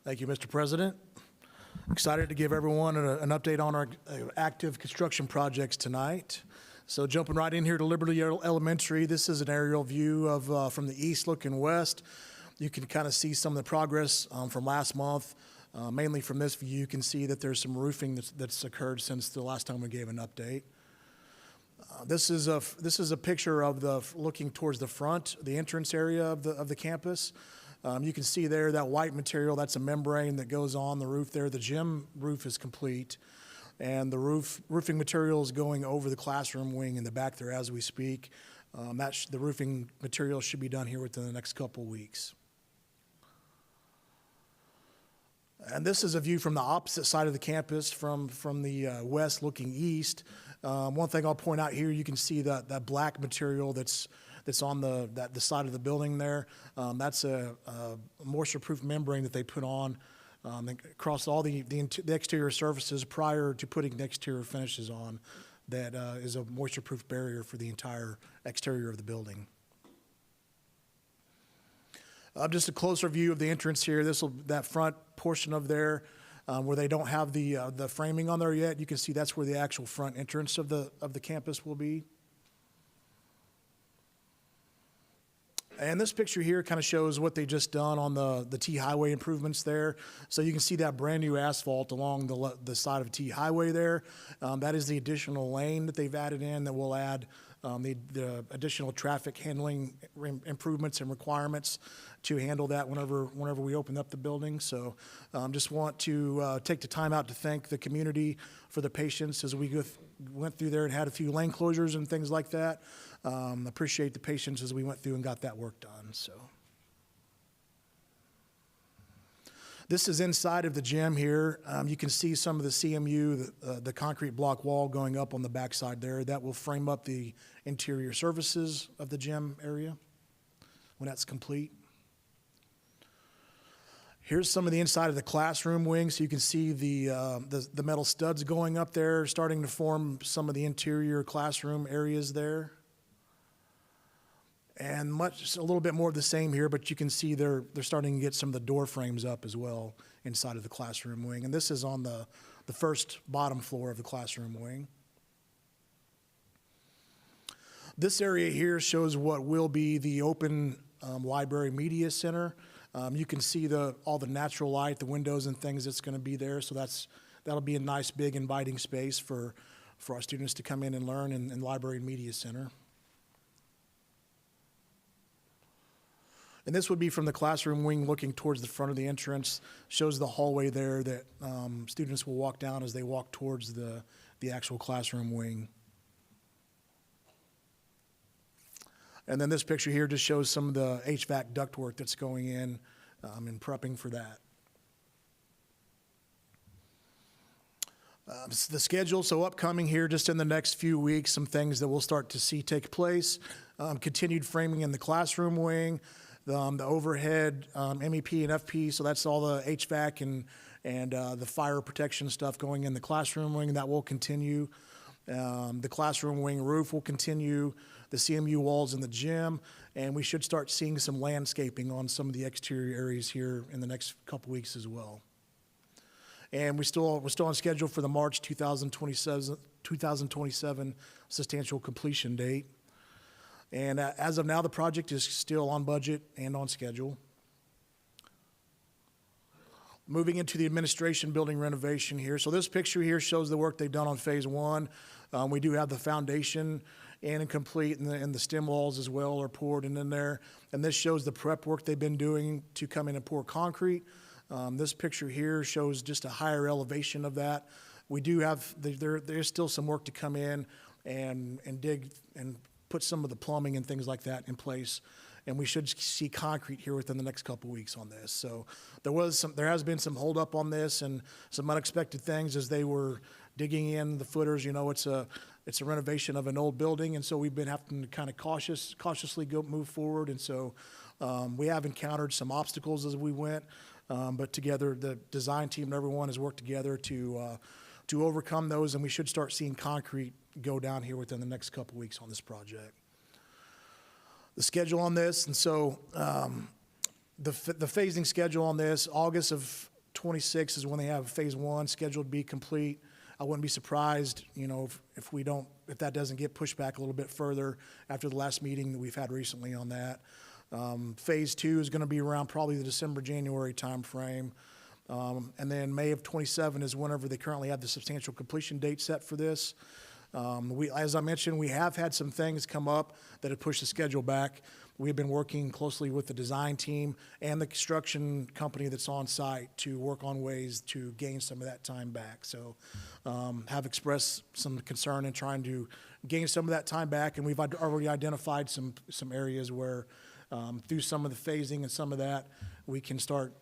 Thank you, Mr. President. Excited to give everyone an update on our active construction projects tonight. So jumping right in here to Liberty Elementary, this is an aerial view of from the east looking west. You can kind of see some of the progress from last month. Mainly from this view, you can see that there's some roofing that's occurred since the last time we gave an update. This is a picture of looking towards the front, the entrance area of the campus. You can see there that white material, that's a membrane that goes on the roof there. The gym roof is complete, and the roofing material is going over the classroom wing in the back there as we speak. The roofing material should be done here within the next couple weeks. And this is a view from the opposite side of the campus, from the west looking east. One thing I'll point out here, you can see that black material that's on the side of the building there. That's a moisture-proof membrane that they put on across all the exterior surfaces prior to putting the exterior finishes on. That is a moisture-proof barrier for the entire exterior of the building. Just a closer view of the entrance here. That front portion of there where they don't have the framing on there yet. You can see that's where the actual front entrance of the campus will be. And this picture here kind of shows what they just done on the T Highway improvements there. So you can see that brand new asphalt along the side of T Highway there. That is the additional lane that they've added in that will add the additional traffic handling improvements and requirements to handle that whenever we open up the building. So just want to take the time out to thank the community for the patience as we went through there and had a few lane closures and things like that. Appreciate the patience as we went through and got that work done. So this is inside of the gym here. You can see some of the CMU, the concrete block wall going up on the backside there. That will frame up the interior surfaces of the gym area when that's complete. Here's some of the inside of the classroom wing, so you can see the metal studs going up there, starting to form some of the interior classroom areas there. And a little bit more of the same here, but you can see they're starting to get some of the door frames up as well inside of the classroom wing. And this is on the first bottom floor of the classroom wing. This area here shows what will be the open library media center. You can see all the natural light, the windows and things that's going to be there. So that'll be a nice, big, inviting space for our students to come in and learn in Library and Media Center. And this would be from the classroom wing looking towards the front of the entrance. Shows the hallway there that students will walk down as they walk towards the actual classroom wing. And then this picture here just shows some of the HVAC ductwork that's going in and prepping for that. The schedule, so upcoming here just in the next few weeks, some things that we'll start to see take place. Continued framing in the classroom wing, the overhead MEP and FP, so that's all the HVAC and the fire protection stuff going in the classroom wing. That will continue. The classroom wing roof will continue, the CMU walls in the gym, and we should start seeing some landscaping on some of the exterior areas here in the next couple weeks as well. And we're still on schedule for the March 2027 substantial completion date. And as of now, the project is still on budget and on schedule. Moving into the administration building renovation here. So this picture here shows the work they've done on phase one. We do have the foundation in and complete, and the stem walls as well are poured in there. And this shows the prep work they've been doing to come in and pour concrete. This picture here shows just a higher elevation of that. We do have, there's still some work to come in and dig and put some of the plumbing and things like that in place. And we should see concrete here within the next couple weeks on this. So there has been some holdup on this and some unexpected things as they were digging in the footers. You know, it's a renovation of an old building, and so we've been having to kind of cautiously move forward. And so we have encountered some obstacles as we went. But together, the design team and everyone has worked together to overcome those, and we should start seeing concrete go down here within the next couple weeks on this project. The schedule on this, and so the phasing schedule on this, August of 26 is when they have phase one scheduled to be complete. I wouldn't be surprised, you know, if that doesn't get pushed back a little bit further after the last meeting that we've had recently on that. Phase two is going to be around probably the December-January timeframe. And then May of 27 is whenever they currently have the substantial completion date set for this. As I mentioned, we have had some things come up that have pushed the schedule back. We've been working closely with the design team and the construction company that's on site to work on ways to gain some of that time back. So have expressed some concern in trying to gain some of that time back, and we've already identified some areas where through some of the phasing and some of that, we can start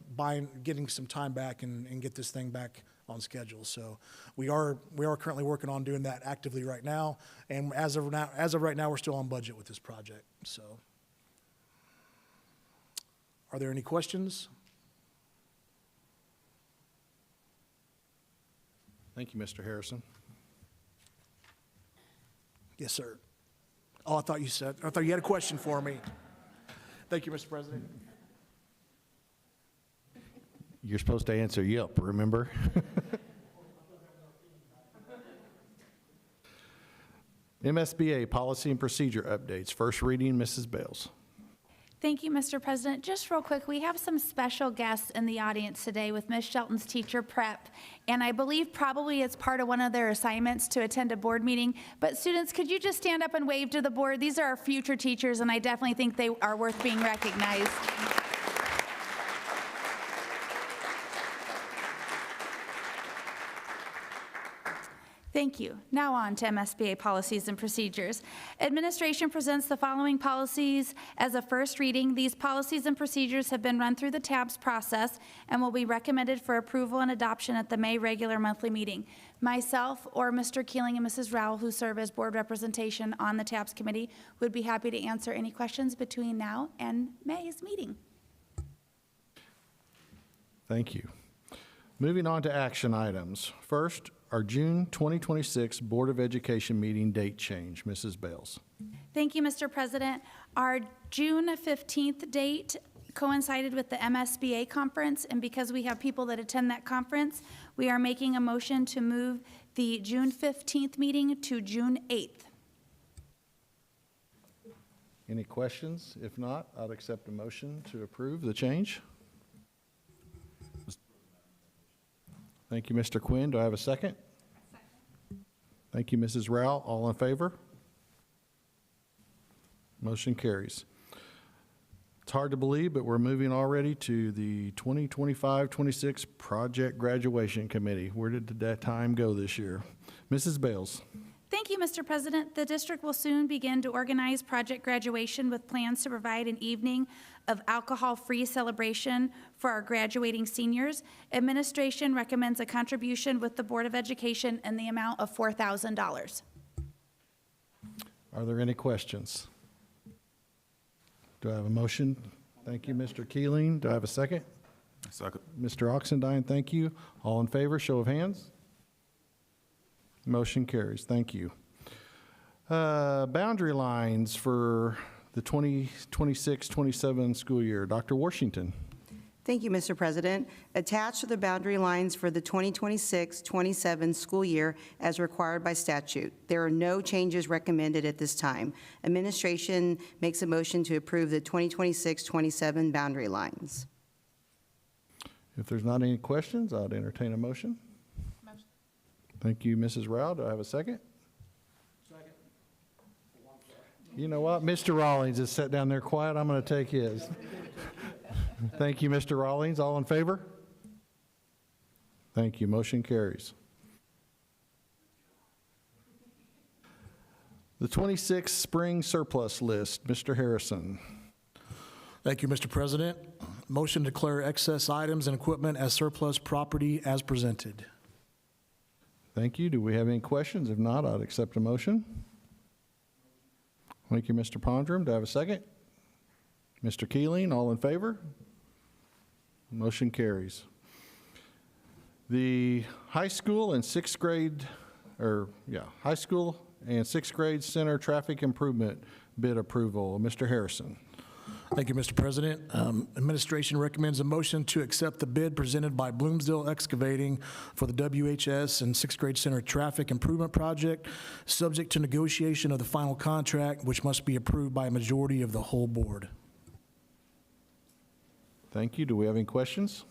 getting some time back and get this thing back on schedule. So we are currently working on doing that actively right now, and as of right now, we're still on budget with this project. So, are there any questions? Thank you, Mr. Harrison. Yes, sir. Oh, I thought you had a question for me. Thank you, Mr. President. You're supposed to answer yep, remember? MSBA policy and procedure updates. First reading, Mrs. Bales. Thank you, Mr. President. Just real quick, we have some special guests in the audience today with Ms. Shelton's teacher prep, and I believe probably it's part of one of their assignments to attend a board meeting. But students, could you just stand up and wave to the board? These are our future teachers, and I definitely think they are worth being recognized. Thank you. Now on to MSBA policies and procedures. Administration presents the following policies as a first reading. These policies and procedures have been run through the TABS process and will be recommended for approval and adoption at the May regular monthly meeting. Myself or Mr. Keeling and Mrs. Rowell, who serve as board representation on the TABS committee, would be happy to answer any questions between now and May's meeting. Thank you. Moving on to action items. First, our June 2026 Board of Education meeting date change. Mrs. Bales. Thank you, Mr. President. Our June 15th date coincided with the MSBA conference, and because we have people that attend that conference, we are making a motion to move the June 15th meeting to June 8th. Any questions? If not, I'd accept a motion to approve the change. Thank you, Mr. Quinn. Do I have a second? Thank you, Mrs. Rowell. All in favor? Motion carries. It's hard to believe, but we're moving already to the 2025-26 Project Graduation Committee. Where did that time go this year? Mrs. Bales. Thank you, Mr. President. The district will soon begin to organize project graduation with plans to provide an evening of alcohol-free celebration for our graduating seniors. Administration recommends a contribution with the Board of Education in the amount of $4,000. Are there any questions? Do I have a motion? Thank you, Mr. Keeling. Do I have a second? Second. Mr. Oxendine, thank you. All in favor, show of hands. Motion carries. Thank you. Boundary lines for the 2026-27 school year. Dr. Washington. Thank you, Mr. President. Attached to the boundary lines for the 2026-27 school year as required by statute. There are no changes recommended at this time. Administration makes a motion to approve the 2026-27 boundary lines. If there's not any questions, I'd entertain a motion. Thank you, Mrs. Rao. Do I have a second? Second. You know what? Mr. Rawlings is sat down there quiet. I'm going to take his. Thank you, Mr. Rawlings. All in favor? Thank you. Motion carries. The 26 spring surplus list. Mr. Harrison. Thank you, Mr. President. Motion to declare excess items and equipment as surplus property as presented. Thank you. Do we have any questions? If not, I'd accept a motion. Thank you, Mr. Pondrum. Do I have a second? Mr. Keeling, all in favor? Motion carries. The high school and sixth grade center traffic improvement bid approval. Mr. Harrison. Thank you, Mr. President. Administration recommends a motion to accept the bid presented by Bloomsdale Excavating for the WHS and sixth grade center traffic improvement project, subject to negotiation of the final contract, which must be approved by a majority of the whole board. Thank you. Do we have any questions?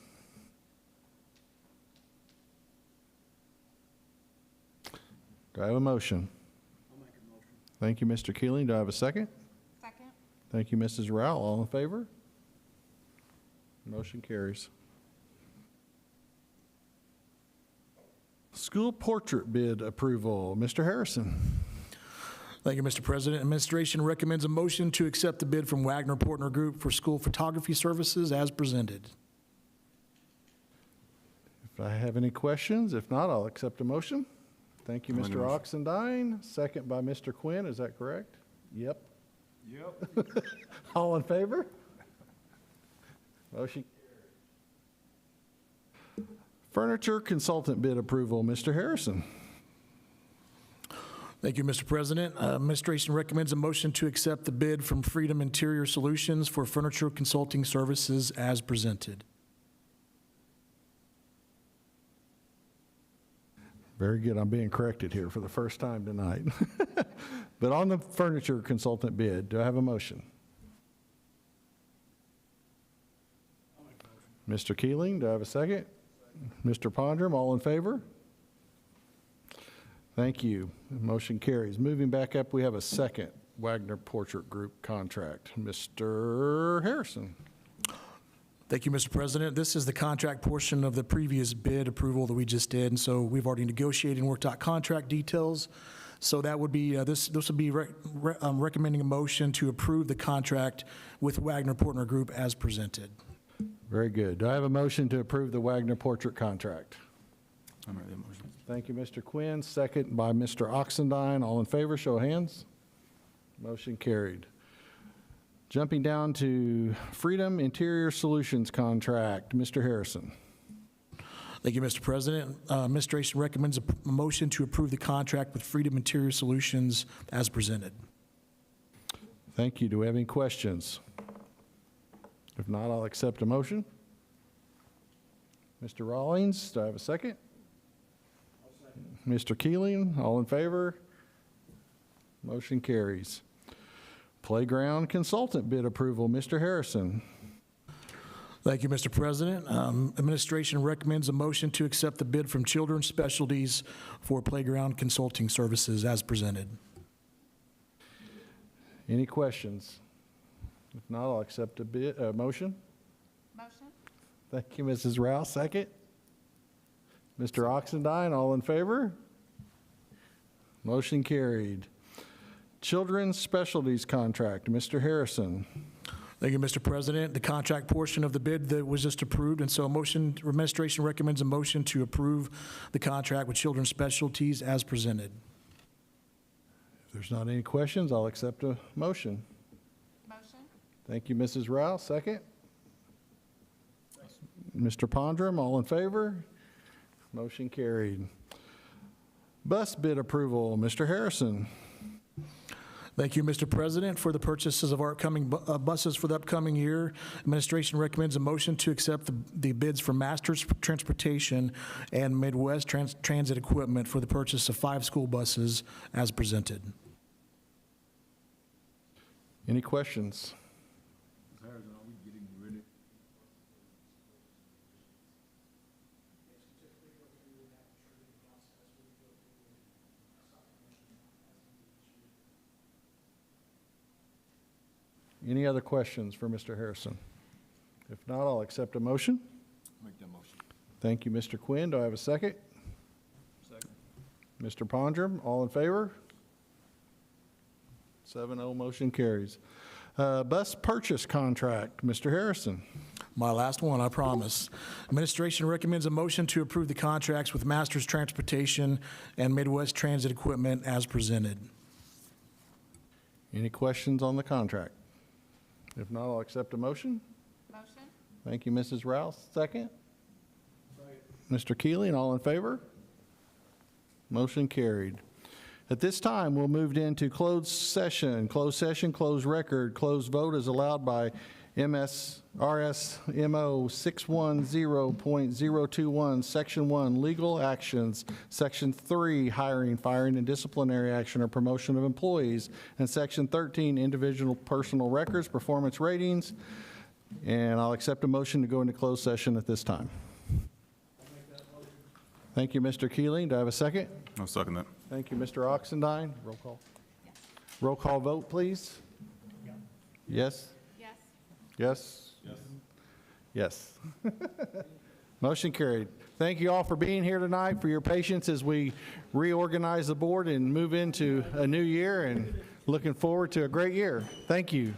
Do I have a motion? I'll make a motion. Thank you, Mr. Keeling. Do I have a second? Second. Thank you, Mrs. Rao. All in favor? Motion carries. School portrait bid approval. Mr. Harrison. Thank you, Mr. President. Administration recommends a motion to accept the bid from Wagner Portner Group for school photography services as presented. If I have any questions, if not, I'll accept a motion. Thank you, I'll make a Mr. motion. Oxendine. Second by Mr. Quinn. Is that correct? Yep. Yep. All in favor? Motion. Furniture consultant bid approval. Mr. Harrison. Thank you, Mr. President. Administration recommends a motion to accept the bid from Freedom Interior Solutions for furniture consulting services as presented. Very good. I'm being corrected here for the first time tonight. But on the furniture consultant bid, do I have a motion? Mr. Keeling, do I have a second? Mr. Pondrum, all in favor? Thank you. Motion carries. Moving back up, we have a second Wagner Portrait Group contract. Mr. Harrison. Thank you, Mr. President. This is the contract portion of the previous bid approval that we just did, and so we've already negotiated and worked out contract details. So that would be, this would be recommending a motion to approve the contract with Wagner Portner Group as presented. Very good. Do I have a motion to approve the Wagner Portrait contract? I make that motion. Thank you, Mr. Quinn. Second by Mr. Oxendine. All in favor, show of hands. Motion carried. Jumping down to Freedom Interior Solutions contract. Mr. Harrison. Thank you, Mr. President. Administration recommends a motion to approve the contract with Freedom Interior Solutions as presented. Thank you. Do we have any questions? If not, I'll accept a motion. Mr. Rawlings, do I have a second? Mr. Keeling, all in favor? Motion carries. Playground consultant bid approval. Mr. Harrison. Thank you, Mr. President. Administration recommends a motion to accept the bid from Children's Specialties for playground consulting services as presented. Any questions? If not, I'll accept a motion. Motion? Thank you, Mrs. Rouse. Second. Mr. Oxendine, all in favor? Motion carried. Children's Specialties contract. Mr. Harrison. Thank you, Mr. President. The contract portion of the bid that was just approved, and so administration recommends a motion to approve the contract with Children's Specialties as presented. If there's not any questions, I'll accept a motion. Motion? Thank you, Mrs. Rouse. Second? Mr. Pondrum, all in favor? Motion carried. Bus bid approval, Mr. Harrison. Thank you, Mr. President. For the purchases of our upcoming buses for the upcoming year, administration recommends a motion to accept the bids for Masters Transportation and Midwest Transit Equipment for the purchase of 5 school buses as presented. Any questions? Any other questions for Mr. Harrison? If not, I'll accept a motion. Make that motion. Thank you, Mr. Quinn. Do I have a second? Second. Mr. Pondrum, all in favor? 7-0, motion carries. Bus purchase contract, Mr. Harrison. My last one, I promise. Administration recommends a motion to approve the contracts with Masters Transportation and Midwest Transit Equipment as presented. Any questions on the contract? If not, I'll accept a motion. Motion? Thank you, Mrs. Rouse. Second? Mr. Keeley, and all in favor? Motion carried. At this time, we'll move into closed session. Closed session, closed record. Closed vote is allowed by MSRSMO 610.021, Section 1, Legal Actions, Section 3, Hiring, Firing, and Disciplinary Action or Promotion of Employees, and Section 13, Individual Personal Records, Performance Ratings. And I'll accept a motion to go into closed session at this time. Thank you, Mr. Keeling. Do I have a second? I'll second that. Thank you, Mr. Oxendine. Roll call. Roll call vote, please. Yes? Yes. Yes? Yes. Motion carried. Thank you all for being here tonight, for your patience as we reorganize the board and move into a new year, and looking forward to a great year. Thank you.